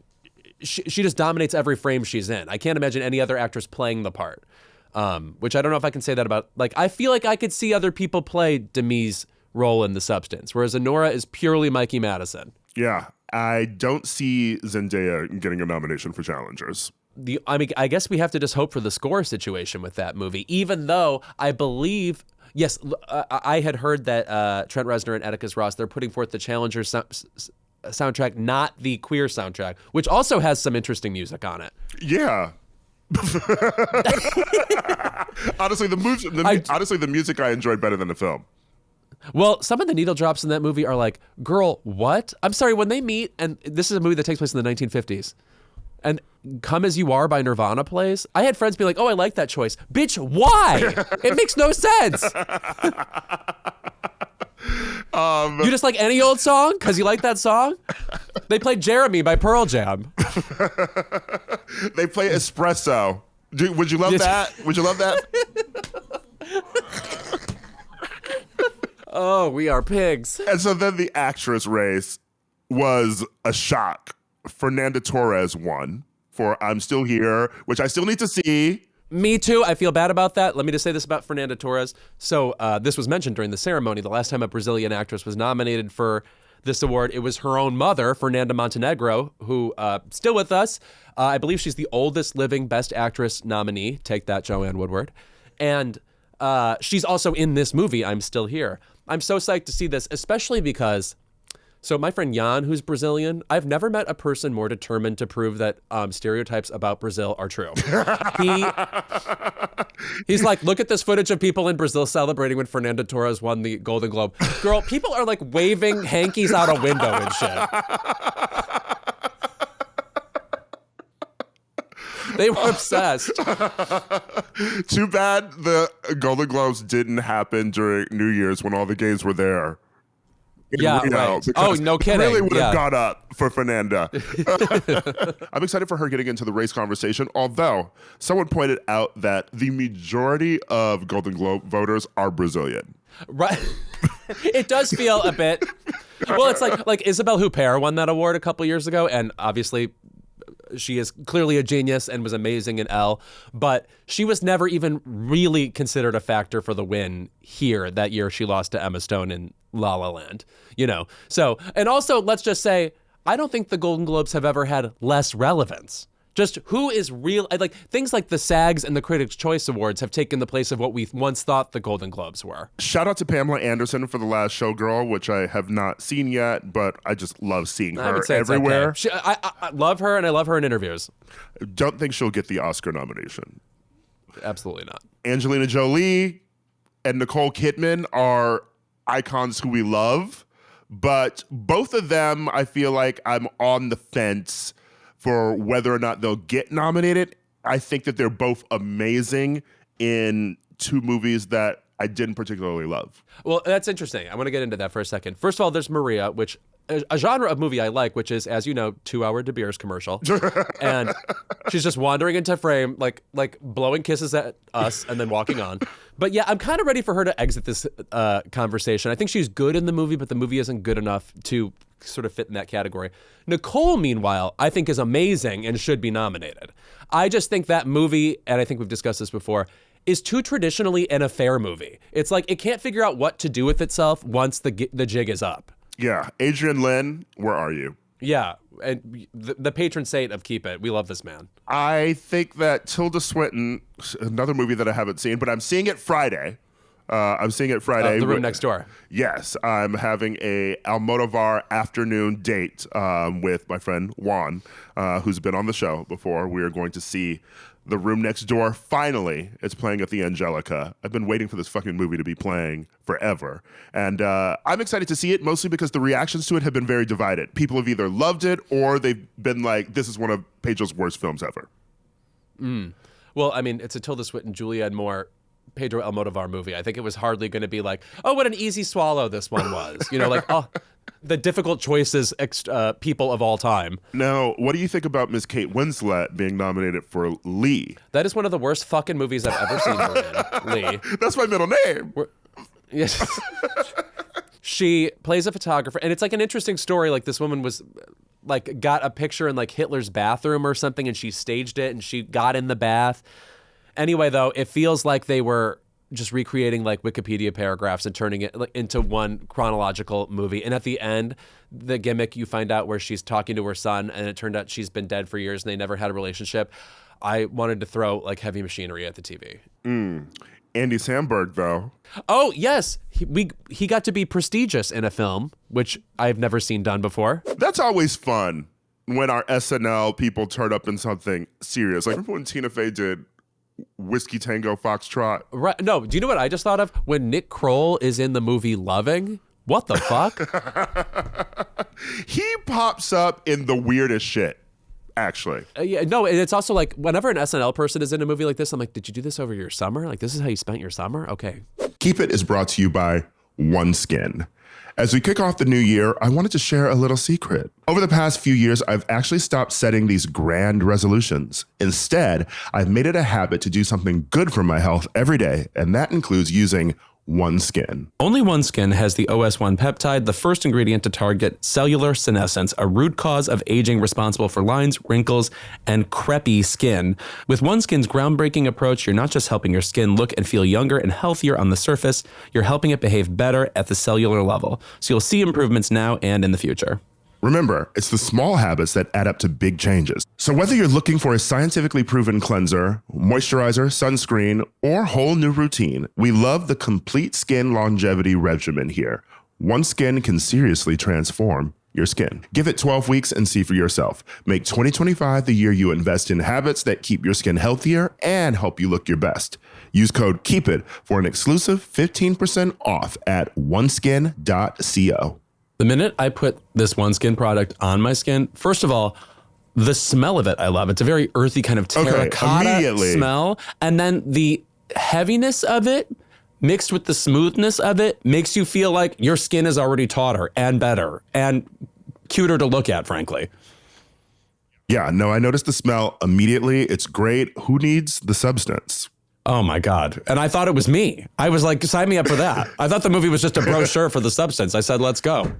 [SPEAKER 2] she just dominates every frame she's in. I can't imagine any other actress playing the part, which I don't know if I can say that about. Like, I feel like I could see other people play Demi's role in The Substance, whereas Honora is purely Mikey Madison.
[SPEAKER 1] Yeah, I don't see Zendaya getting a nomination for Challengers.
[SPEAKER 2] I guess we have to just hope for the score situation with that movie, even though I believe, yes, I had heard that Trent Reznor and Atticus Ross, they're putting forth the Challengers soundtrack, not the queer soundtrack, which also has some interesting music on it.
[SPEAKER 1] Yeah. Honestly, the music I enjoyed better than the film.
[SPEAKER 2] Well, some of the needle drops in that movie are like, girl, what? I'm sorry, when they meet, and this is a movie that takes place in the 1950s, and Come As You Are by Nirvana plays, I had friends be like, oh, I like that choice. Bitch, why? It makes no sense. You just like any old song because you like that song? They played Jeremy by Pearl Jam.
[SPEAKER 1] They play Espresso. Would you love that? Would you love that?
[SPEAKER 2] Oh, we are pigs.
[SPEAKER 1] And so then the actress race was a shock. Fernanda Torres won for I'm Still Here, which I still need to see.
[SPEAKER 2] Me too. I feel bad about that. Let me just say this about Fernanda Torres. So this was mentioned during the ceremony. The last time a Brazilian actress was nominated for this award, it was her own mother, Fernanda Montenegro, who still with us. I believe she's the oldest living Best Actress nominee. Take that, Joanne Woodward. And she's also in this movie, I'm Still Here. I'm so psyched to see this, especially because, so my friend Jan, who's Brazilian, I've never met a person more determined to prove that stereotypes about Brazil are true. He's like, look at this footage of people in Brazil celebrating when Fernanda Torres won the Golden Globe. Girl, people are like waving hankies out a window and shit. They were obsessed.
[SPEAKER 1] Too bad the Golden Globes didn't happen during New Year's when all the gays were there.
[SPEAKER 2] Yeah, right. Oh, no kidding.
[SPEAKER 1] Really would have got up for Fernanda. I'm excited for her getting into the race conversation, although someone pointed out that the majority of Golden Globe voters are Brazilian.
[SPEAKER 2] Right. It does feel a bit. Well, it's like Isabelle Huppert won that award a couple years ago, and obviously she is clearly a genius and was amazing in Elle, but she was never even really considered a factor for the win here that year. She lost to Emma Stone in La La Land, you know? So, and also let's just say, I don't think the Golden Globes have ever had less relevance. Just who is real, like things like the SAGs and the Critics' Choice Awards have taken the place of what we once thought the Golden Globes were.
[SPEAKER 1] Shout out to Pamela Anderson for The Last Showgirl, which I have not seen yet, but I just love seeing her everywhere.
[SPEAKER 2] Okay. I love her, and I love her in interviews.
[SPEAKER 1] Don't think she'll get the Oscar nomination.
[SPEAKER 2] Absolutely not.
[SPEAKER 1] Angelina Jolie and Nicole Kidman are icons who we love, but both of them, I feel like I'm on the fence for whether or not they'll get nominated. I think that they're both amazing in two movies that I didn't particularly love.
[SPEAKER 2] Well, that's interesting. I want to get into that for a second. First of all, there's Maria, which a genre of movie I like, which is, as you know, 2-hour De Beers commercial. And she's just wandering into frame, like blowing kisses at us and then walking on. But yeah, I'm kind of ready for her to exit this conversation. I think she's good in the movie, but the movie isn't good enough to sort of fit in that category. Nicole, meanwhile, I think is amazing and should be nominated. I just think that movie, and I think we've discussed this before, is too traditionally an affair movie. It's like it can't figure out what to do with itself once the jig is up.
[SPEAKER 1] Yeah. Adrian Lin, where are you?
[SPEAKER 2] Yeah. And the patron saint of Keep It. We love this man.
[SPEAKER 1] I think that Tilda Swinton, another movie that I haven't seen, but I'm seeing it Friday.
[SPEAKER 2] The Room Next Door.
[SPEAKER 1] Yes, I'm having a Almodovar afternoon date with my friend Juan, who's been on the show before. We are going to see The Room Next Door. Finally, it's playing at the Angelica. I've been waiting for this fucking movie to be playing forever. And I'm excited to see it, mostly because the reactions to it have been very divided. People have either loved it or they've been like, this is one of Pedro's worst films ever.
[SPEAKER 2] Well, I mean, it's a Tilda Swinton, Julianne Moore, Pedro Almodovar movie. I think it was hardly going to be like, oh, what an easy swallow this one was. You know, like, oh, the difficult choices people of all time.
[SPEAKER 1] Now, what do you think about Miss Kate Winslet being nominated for Lee?
[SPEAKER 2] That is one of the worst fucking movies I've ever seen her in, Lee.
[SPEAKER 1] That's my middle name.
[SPEAKER 2] Yes. She plays a photographer, and it's like an interesting story. Like this woman was like got a picture in like Hitler's bathroom or something, and she staged it, and she got in the bath. Anyway, though, it feels like they were just recreating like Wikipedia paragraphs and turning it into one chronological movie. And at the end, the gimmick, you find out where she's talking to her son, and it turned out she's been dead for years and they never had a relationship. I wanted to throw like heavy machinery at the TV.
[SPEAKER 1] Andy Samberg, though.
[SPEAKER 2] Oh, yes. He got to be prestigious in a film, which I've never seen done before.
[SPEAKER 1] That's always fun when our SNL people turn up in something serious. Like, remember when Tina Fey did Whiskey Tango Foxtrot?
[SPEAKER 2] Right. No, do you know what I just thought of? When Nick Kroll is in the movie Loving? What the fuck?
[SPEAKER 1] He pops up in the weirdest shit. Actually.
[SPEAKER 2] Yeah, no, and it's also like whenever an SNL person is in a movie like this, I'm like, did you do this over your summer? Like, this is how you spent your summer? Okay.
[SPEAKER 1] Keep It is brought to you by OneSkin. As we kick off the new year, I wanted to share a little secret. Over the past few years, I've actually stopped setting these grand resolutions. Instead, I've made it a habit to do something good for my health every day, and that includes using OneSkin.
[SPEAKER 2] Only OneSkin has the OS1 peptide, the first ingredient to target cellular senescence, a root cause of aging responsible for lines, wrinkles, and crepey skin. With OneSkin's groundbreaking approach, you're not just helping your skin look and feel younger and healthier on the surface, you're helping it behave better at the cellular level. So you'll see improvements now and in the future.
[SPEAKER 1] Remember, it's the small habits that add up to big changes. So whether you're looking for a scientifically proven cleanser, moisturizer, sunscreen, or whole new routine, we love the complete skin longevity regimen here. OneSkin can seriously transform your skin. Give it 12 weeks and see for yourself. Make 2025 the year you invest in habits that keep your skin healthier and help you look your best. Use code KEEPIT for an exclusive 15% off at oneskin.co.
[SPEAKER 2] The minute I put this OneSkin product on my skin, first of all, the smell of it, I love. It's a very earthy kind of terracotta smell. And then the heaviness of it mixed with the smoothness of it makes you feel like your skin is already tauter and better and cuter to look at, frankly.
[SPEAKER 1] Yeah, no, I noticed the smell immediately. It's great. Who needs the substance?
[SPEAKER 2] Oh my God. And I thought it was me. I was like, sign me up for that. I thought the movie was just a brochure for the substance. I said, let's go.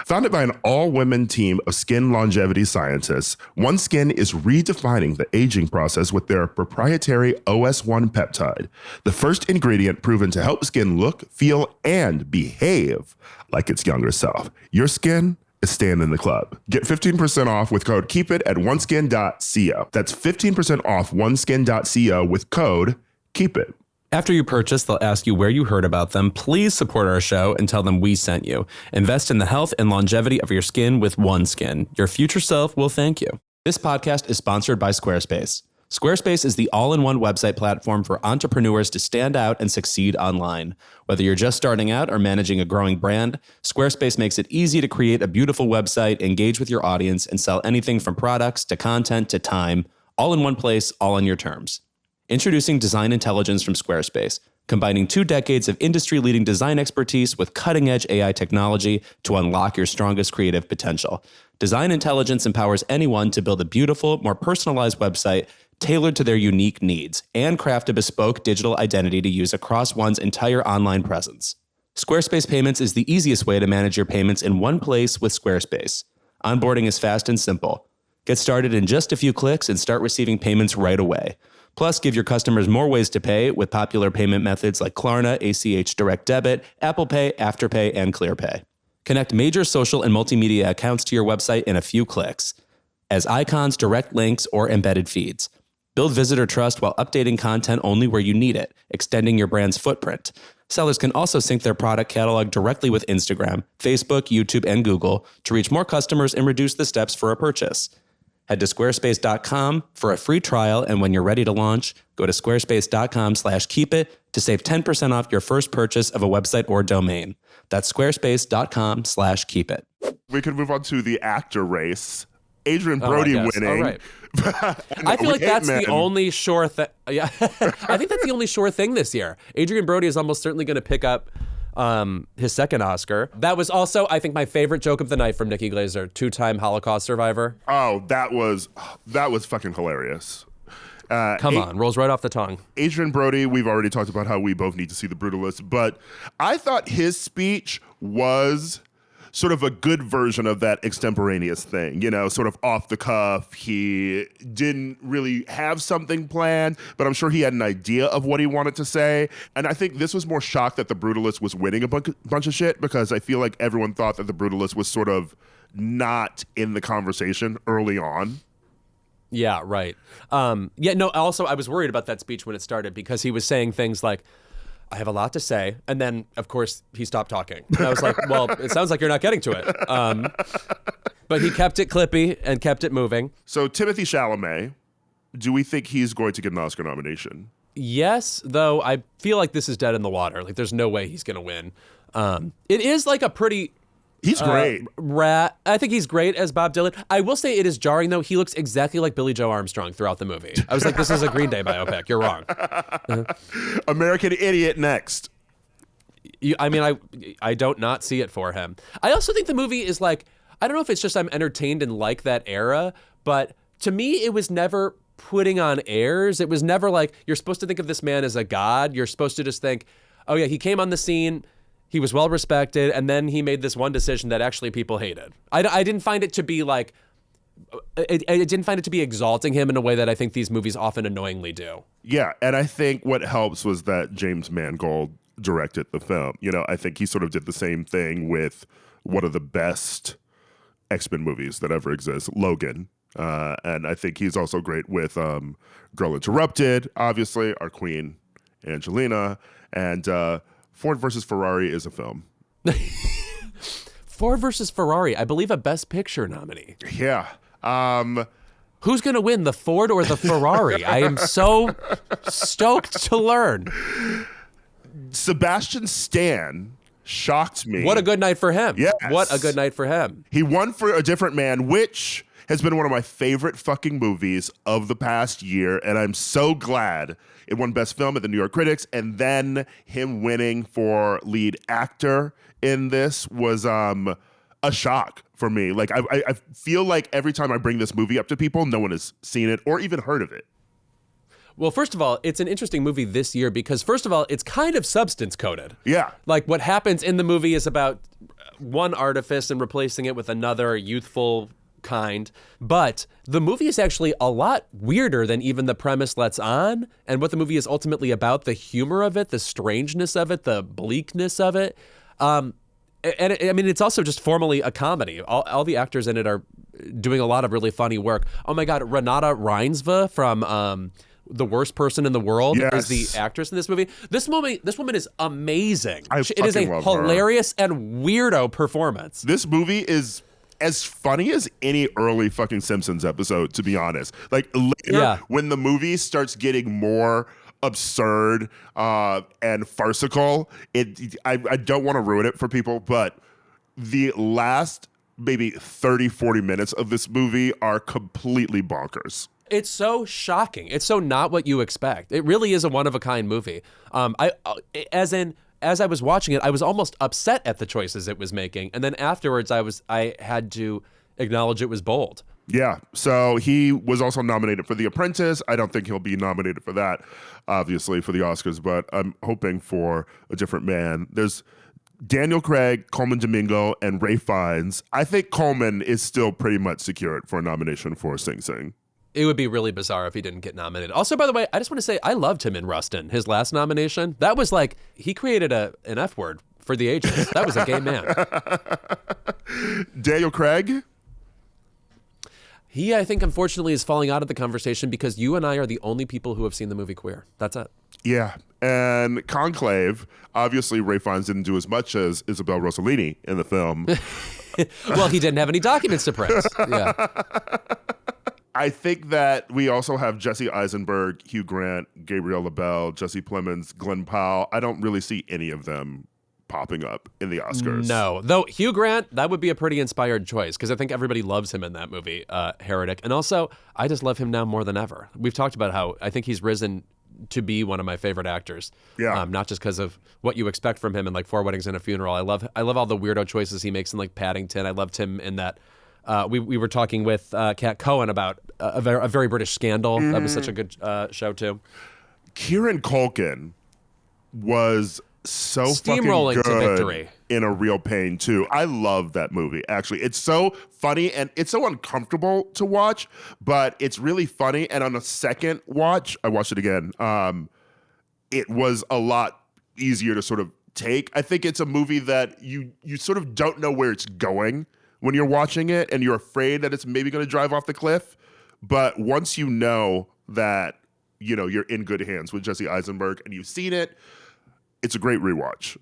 [SPEAKER 1] Founded by an all-women team of skin longevity scientists, OneSkin is redefining the aging process with their proprietary OS1 peptide, the first ingredient proven to help skin look, feel, and behave like its younger self. Your skin is staying in the club. Get 15% off with code KEEPIT at oneskin.co. That's 15% off oneskin.co with code KEEPIT.
[SPEAKER 2] After you purchase, they'll ask you where you heard about them. Please support our show and tell them we sent you. Invest in the health and longevity of your skin with OneSkin. Your future self will thank you. This podcast is sponsored by Squarespace. Squarespace is the all-in-one website platform for entrepreneurs to stand out and succeed online. Whether you're just starting out or managing a growing brand, Squarespace makes it easy to create a beautiful website, engage with your audience, and sell anything from products to content to time, all in one place, all on your terms. Introducing Design Intelligence from Squarespace, combining 2 decades of industry-leading design expertise with cutting-edge AI technology to unlock your strongest creative potential. Design Intelligence empowers anyone to build a beautiful, more personalized website tailored to their unique needs and craft a bespoke digital identity to use across one's entire online presence. Squarespace Payments is the easiest way to manage your payments in one place with Squarespace. Onboarding is fast and simple. Get started in just a few clicks and start receiving payments right away. Plus, give your customers more ways to pay with popular payment methods like Klarna, ACH Direct Debit, Apple Pay, Afterpay, and ClearPay. Connect major social and multimedia accounts to your website in a few clicks, as icons, direct links, or embedded feeds. Build visitor trust while updating content only where you need it, extending your brand's footprint. Sellers can also sync their product catalog directly with Instagram, Facebook, YouTube, and Google to reach more customers and reduce the steps for a purchase. Head to squarespace.com for a free trial, and when you're ready to launch, go to squarespace.com/keepit to save 10% off your first purchase of a website or domain. That's squarespace.com/keepit.
[SPEAKER 1] We could move on to the actor race. Adrian Brody winning.
[SPEAKER 2] All right. I feel like that's the only sure thing. Yeah, I think that's the only sure thing this year. Adrian Brody is almost certainly going to pick up his second Oscar. That was also, I think, my favorite joke of the night from Nikki Glaser, 2-time Holocaust survivor.
[SPEAKER 1] Oh, that was fucking hilarious.
[SPEAKER 2] Come on, rolls right off the tongue.
[SPEAKER 1] Adrian Brody, we've already talked about how we both need to see The Brutalist, but I thought his speech was sort of a good version of that extemporaneous thing, sort of off the cuff. He didn't really have something planned, but I'm sure he had an idea of what he wanted to say. And I think this was more shocked that The Brutalist was winning a bunch of shit, because I feel like everyone thought that The Brutalist was sort of not in the conversation early on.
[SPEAKER 2] Yeah, right. Yeah, no, also, I was worried about that speech when it started because he was saying things like, I have a lot to say. And then, of course, he stopped talking. And I was like, well, it sounds like you're not getting to it. But he kept it clippy and kept it moving.
[SPEAKER 1] So Timothée Chalamet, do we think he's going to get an Oscar nomination?
[SPEAKER 2] Yes, though I feel like this is dead in the water. Like, there's no way he's going to win. It is like a pretty...
[SPEAKER 1] He's great.
[SPEAKER 2] I think he's great as Bob Dylan. I will say it is jarring, though. He looks exactly like Billy Joe Armstrong throughout the movie. I was like, this is a Green Day biopic. You're wrong.
[SPEAKER 1] American Idiot next.
[SPEAKER 2] I don't not see it for him. I also think the movie is like, I don't know if it's just I'm entertained and like that era, but to me, it was never putting on airs. It was never like, you're supposed to think of this man as a god. You're supposed to just think, oh yeah, he came on the scene, he was well respected, and then he made this one decision that actually people hated. I didn't find it to be like, I didn't find it to be exalting him in a way that I think these movies often annoyingly do.
[SPEAKER 1] Yeah, and I think what helps was that James Mangold directed the film. You know, I think he sort of did the same thing with one of the best X-Men movies that ever exists, Logan. And I think he's also great with Girl Interrupted, obviously, our queen, Angelina, and Ford versus Ferrari is a film.
[SPEAKER 2] Ford versus Ferrari, I believe a Best Picture nominee.
[SPEAKER 1] Yeah.
[SPEAKER 2] Who's going to win, the Ford or the Ferrari? I am so stoked to learn.
[SPEAKER 1] Sebastian Stan shocked me.
[SPEAKER 2] What a good night for him.
[SPEAKER 1] Yes.
[SPEAKER 2] What a good night for him.
[SPEAKER 1] He won for A Different Man, which has been one of my favorite fucking movies of the past year, and I'm so glad it won Best Film at the New York Critics, and then him winning for lead actor in this was a shock for me. Like, I feel like every time I bring this movie up to people, no one has seen it or even heard of it.
[SPEAKER 2] Well, first of all, it's an interesting movie this year because, first of all, it's kind of substance coded.
[SPEAKER 1] Yeah.
[SPEAKER 2] Like, what happens in the movie is about one artifice and replacing it with another youthful kind. But the movie is actually a lot weirder than even the premise lets on. And what the movie is ultimately about, the humor of it, the strangeness of it, the bleakness of it. And it's also just formally a comedy. All the actors in it are doing a lot of really funny work. Oh my God, Renata Reinsve from The Worst Person in the World is the actress in this movie. This woman is amazing. It is a hilarious and weirdo performance.
[SPEAKER 1] This movie is as funny as any early fucking Simpsons episode, to be honest. Like later, when the movie starts getting more absurd and farcical, I don't want to ruin it for people, but the last maybe 30, 40 minutes of this movie are completely bonkers.
[SPEAKER 2] It's so shocking. It's so not what you expect. It really is a one-of-a-kind movie. As I was watching it, I was almost upset at the choices it was making. And then afterwards, I had to acknowledge it was bold.
[SPEAKER 1] Yeah. So he was also nominated for The Apprentice. I don't think he'll be nominated for that, obviously, for the Oscars, but I'm hoping for A Different Man. There's Daniel Craig, Coleman Domingo, and Ray Fiennes. I think Coleman is still pretty much secured for a nomination for Sing Sing.
[SPEAKER 2] It would be really bizarre if he didn't get nominated. Also, by the way, I just want to say I loved him in Rustin, his last nomination. That was like, he created an F word for the ages. That was a gay man.
[SPEAKER 1] Daniel Craig?
[SPEAKER 2] He, I think, unfortunately, is falling out of the conversation because you and I are the only people who have seen the movie Queer. That's it.
[SPEAKER 1] Yeah. And Conclave, obviously Ray Fiennes didn't do as much as Isabel Rossellini in the film.
[SPEAKER 2] Well, he didn't have any documents to print. Yeah.
[SPEAKER 1] I think that we also have Jesse Eisenberg, Hugh Grant, Gabriel LaBelle, Jesse Plemons, Glenn Powell. I don't really see any of them popping up in the Oscars.
[SPEAKER 2] No, though Hugh Grant, that would be a pretty inspired choice because I think everybody loves him in that movie, Heretic. And also, I just love him now more than ever. We've talked about how I think he's risen to be one of my favorite actors.
[SPEAKER 1] Yeah.
[SPEAKER 2] Not just because of what you expect from him in like Four Weddings and a Funeral. I love all the weirdo choices he makes in like Paddington. I loved him in that. We were talking with Kat Cohen about a very British Scandal. That was such a good show too.
[SPEAKER 1] Kieran Culkin was so
[SPEAKER 2] steamrolling
[SPEAKER 1] fucking good
[SPEAKER 2] to victory
[SPEAKER 1] in A Real Pain too. I love that movie. Actually, it's so funny and it's so uncomfortable to watch, but it's really funny. And on a second watch, I watched it again. It was a lot easier to sort of take. I think it's a movie that you sort of don't know where it's going when you're watching it, and you're afraid that it's maybe going to drive off the cliff. But once you know that, you're in good hands with Jesse Eisenberg and you've seen it, it's a great rewatch.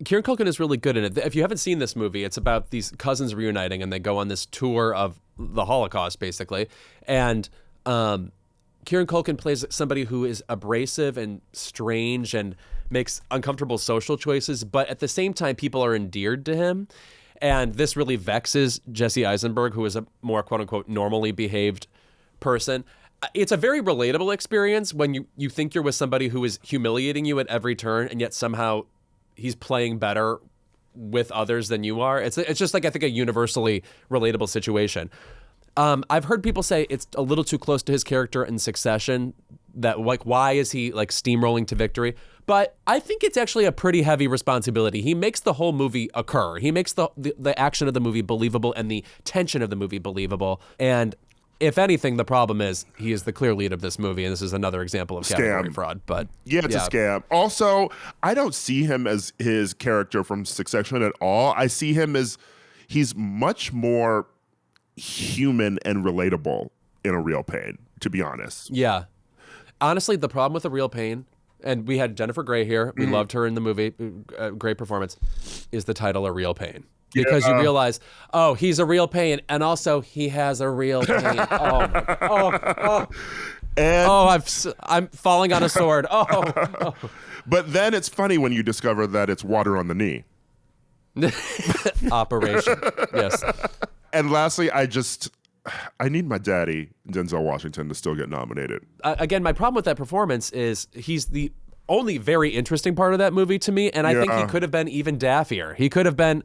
[SPEAKER 2] Kieran Culkin is really good in it. If you haven't seen this movie, it's about these cousins reuniting, and they go on this tour of the Holocaust, basically. And Kieran Culkin plays somebody who is abrasive and strange and makes uncomfortable social choices, but at the same time, people are endeared to him. And this really vexes Jesse Eisenberg, who is a more quote-unquote normally behaved person. It's a very relatable experience when you think you're with somebody who is humiliating you at every turn, and yet somehow he's playing better with others than you are. It's just like, I think, a universally relatable situation. I've heard people say it's a little too close to his character in Succession, that like, why is he like steamrolling to victory? But I think it's actually a pretty heavy responsibility. He makes the whole movie occur. He makes the action of the movie believable and the tension of the movie believable. And if anything, the problem is he is the clear lead of this movie, and this is another example of category fraud. But
[SPEAKER 1] yeah, it's a scam. Also, I don't see him as his character from Succession at all. I see him as he's much more human and relatable in A Real Pain, to be honest.
[SPEAKER 2] Yeah. Honestly, the problem with A Real Pain, and we had Jennifer Grey here, we loved her in the movie, great performance, is the title A Real Pain. Because you realize, oh, he's a real pain, and also he has a real pain. I'm falling on a sword.
[SPEAKER 1] But then it's funny when you discover that it's water on the knee.
[SPEAKER 2] Operation, yes.
[SPEAKER 1] And lastly, I need my daddy, Denzel Washington, to still get nominated.
[SPEAKER 2] Again, my problem with that performance is he's the only very interesting part of that movie to me, and I think he could have been even daffier. He could have been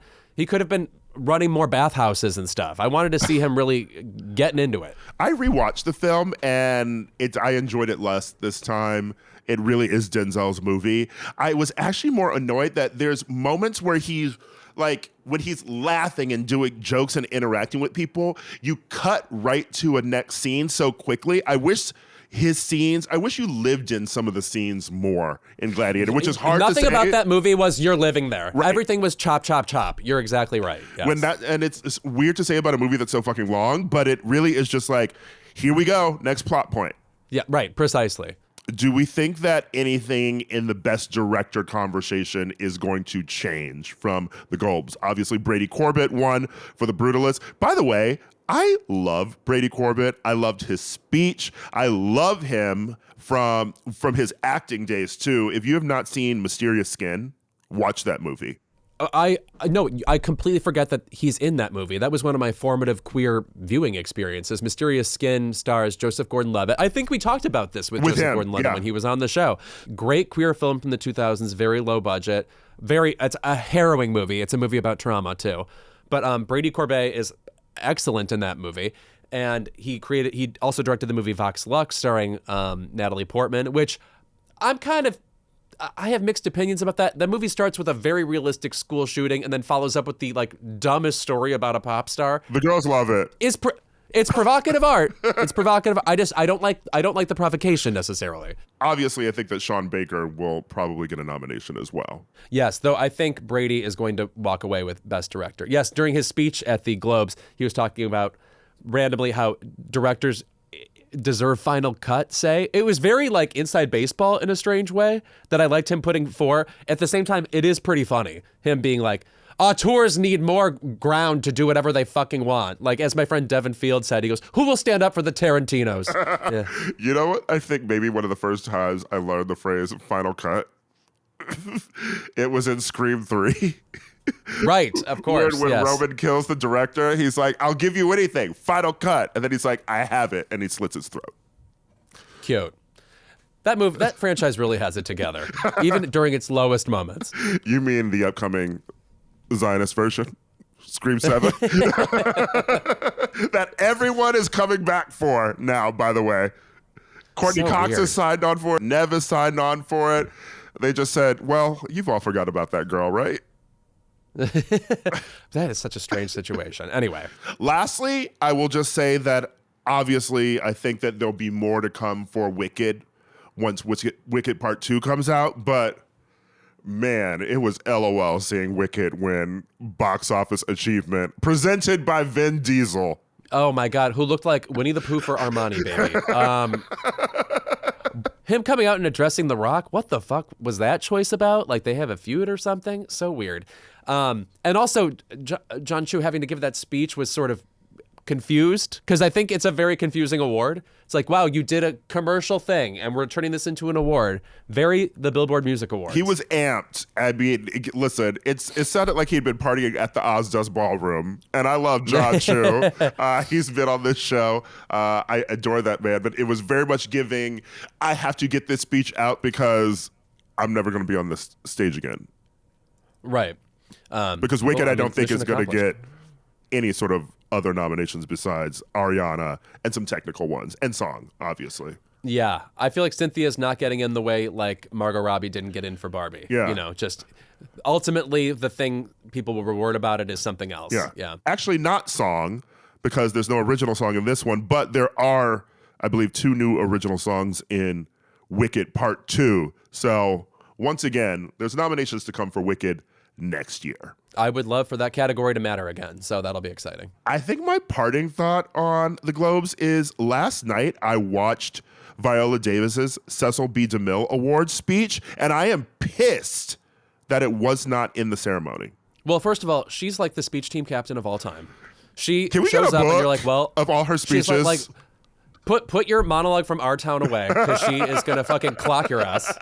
[SPEAKER 2] running more bathhouses and stuff. I wanted to see him really getting into it.
[SPEAKER 1] I rewatched the film, and I enjoyed it less this time. It really is Denzel's movie. I was actually more annoyed that there's moments where he's like, when he's laughing and doing jokes and interacting with people, you cut right to a next scene so quickly. I wish you lived in some of the scenes more in Gladiator, which is hard to say.
[SPEAKER 2] Nothing about that movie was you're living there.
[SPEAKER 1] Right.
[SPEAKER 2] Everything was chop, chop, chop. You're exactly right. Yes.
[SPEAKER 1] And it's weird to say about a movie that's so fucking long, but it really is just like, here we go, next plot point.
[SPEAKER 2] Yeah, right, precisely.
[SPEAKER 1] Do we think that anything in the best director conversation is going to change from the Globes? Obviously, Brady Corbett won for The Brutalist. By the way, I love Brady Corbett. I loved his speech. I love him from his acting days too. If you have not seen Mysterious Skin, watch that movie.
[SPEAKER 2] I completely forget that he's in that movie. That was one of my formative queer viewing experiences. Mysterious Skin stars Joseph Gordon-Levitt. I think we talked about this with Joseph Gordon-Levitt when he was on the show. Great queer film from the 2000s, very low budget. It's a harrowing movie. It's a movie about trauma too. But Brady Corbett is excellent in that movie. And he also directed the movie Vox Lux starring Natalie Portman, which I have mixed opinions about that. The movie starts with a very realistic school shooting and then follows up with the like dumbest story about a pop star.
[SPEAKER 1] The girls love it.
[SPEAKER 2] It's provocative art. It's provocative. I don't like the provocation necessarily.
[SPEAKER 1] Obviously, I think that Sean Baker will probably get a nomination as well.
[SPEAKER 2] Yes, though I think Brady is going to walk away with Best Director. Yes, during his speech at the Globes, he was talking about randomly how directors deserve final cut, say. It was very like Inside Baseball in a strange way that I liked him putting for. At the same time, it is pretty funny, him being like, auteurs need more ground to do whatever they fucking want. Like, as my friend Devin Field said, he goes, who will stand up for the Tarantinos? Yeah.
[SPEAKER 1] You know what? I think maybe one of the first times I learned the phrase final cut, it was in Scream 3.
[SPEAKER 2] Right, of course.
[SPEAKER 1] When Roman kills the director, he's like, I'll give you anything, final cut. And then he's like, I have it. And he slits his throat.
[SPEAKER 2] Cute. That franchise really has it together, even during its lowest moments.
[SPEAKER 1] You mean the upcoming Zionist version? Scream 7? That everyone is coming back for now, by the way. Courtney Cox has signed on for it. Nev has signed on for it. They just said, well, you've all forgot about that girl, right?
[SPEAKER 2] That is such a strange situation. Anyway.
[SPEAKER 1] Lastly, I will just say that obviously I think that there'll be more to come for Wicked once Wicked Part 2 comes out. But man, it was LOL seeing Wicked win box office achievement presented by Vin Diesel.
[SPEAKER 2] Oh my God, who looked like Winnie the Pooh for Armani, baby. Him coming out and addressing The Rock, what the fuck was that choice about? Like they have a feud or something? So weird. And also, John Chu having to give that speech was sort of confused, because I think it's a very confusing award. It's like, wow, you did a commercial thing and we're turning this into an award. Very the Billboard Music Awards.
[SPEAKER 1] He was amped. I mean, listen, it sounded like he'd been partying at the Ozdust Ballroom, and I love John Chu. He's been on this show. I adore that man, but it was very much giving, I have to get this speech out because I'm never going to be on this stage again.
[SPEAKER 2] Right.
[SPEAKER 1] Because Wicked, I don't think
[SPEAKER 2] mission
[SPEAKER 1] is going to
[SPEAKER 2] accomplished.
[SPEAKER 1] get any sort of other nominations besides Ariana and some technical ones, and song, obviously.
[SPEAKER 2] Yeah, I feel like Cynthia's not getting in the way like Margot Robbie didn't get in for Barbie.
[SPEAKER 1] Yeah.
[SPEAKER 2] You know, just ultimately the thing people will reward about it is something else.
[SPEAKER 1] Yeah. Actually, not song, because there's no original song in this one, but there are, I believe, 2 new original songs in Wicked Part 2. So once again, there's nominations to come for Wicked next year.
[SPEAKER 2] I would love for that category to matter again, so that'll be exciting.
[SPEAKER 1] I think my parting thought on the Globes is last night I watched Viola Davis's Cecil B. DeMille Awards speech, and I am pissed that it was not in the ceremony.
[SPEAKER 2] Well, first of all, she's like the speech team captain of all time. She
[SPEAKER 1] Can we
[SPEAKER 2] shows
[SPEAKER 1] get a
[SPEAKER 2] up
[SPEAKER 1] book
[SPEAKER 2] and you're like, well,
[SPEAKER 1] of all her
[SPEAKER 2] she's
[SPEAKER 1] speeches?
[SPEAKER 2] like put your monologue from Our Town away, because she is gonna fucking clock your ass.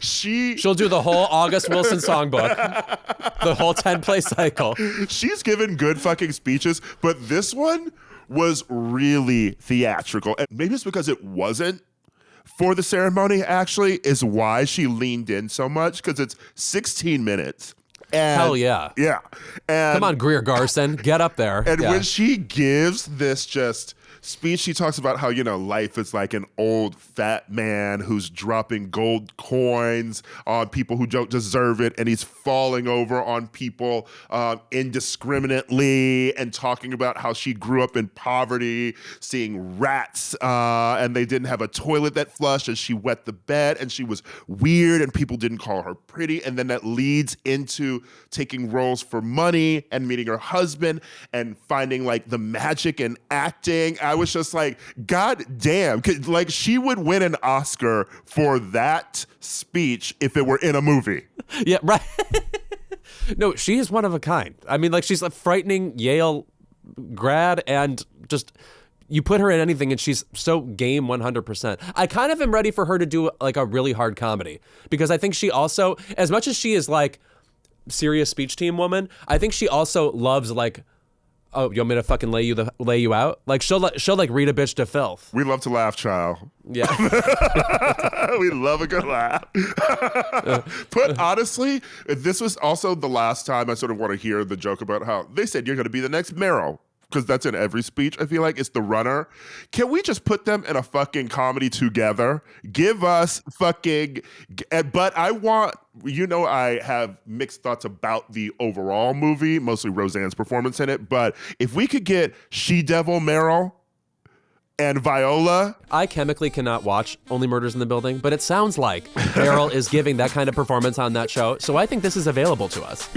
[SPEAKER 2] She'll do the whole August Wilson songbook, the whole 10-play cycle.
[SPEAKER 1] She's given good fucking speeches, but this one was really theatrical. And maybe it's because it wasn't for the ceremony, actually, is why she leaned in so much, because it's 16 minutes. And,
[SPEAKER 2] Hell yeah.
[SPEAKER 1] Yeah. And,
[SPEAKER 2] Come on, Greer Garson, get up there.
[SPEAKER 1] And
[SPEAKER 2] Yeah.
[SPEAKER 1] when she gives this just speech, she talks about how, you know, life is like an old fat man who's dropping gold coins on people who don't deserve it, and he's falling over on people indiscriminately, and talking about how she grew up in poverty, seeing rats, and they didn't have a toilet that flushed, and she wet the bed, and she was weird, and people didn't call her pretty, and then that leads into taking roles for money and meeting her husband and finding like the magic in acting. I was just like, God damn. Like, she would win an Oscar for that speech if it were in a movie.
[SPEAKER 2] Yeah, right. No, she is one of a kind. I mean, like, she's a frightening Yale grad, and just, you put her in anything and she's so game 100%. I kind of am ready for her to do like a really hard comedy, because I think she also, as much as she is like serious speech team woman, I think she also loves like, oh, you want me to fucking lay you out? Like she'll like read a bitch to filth.
[SPEAKER 1] We love to laugh, child.
[SPEAKER 2] Yeah.
[SPEAKER 1] We love a good laugh. But honestly, this was also the last time I sort of want to hear the joke about how they said you're going to be the next Meryl, because that's in every speech. I feel like it's the runner. Can we just put them in a fucking comedy together? Give us fucking, but I want, you know, I have mixed thoughts about the overall movie, mostly Roseanne's performance in it, but if we could get She-Devil Meryl and Viola.
[SPEAKER 2] I chemically cannot watch Only Murders in the Building, but it sounds like Meryl is giving that kind of performance on that show, so I think this is available to us.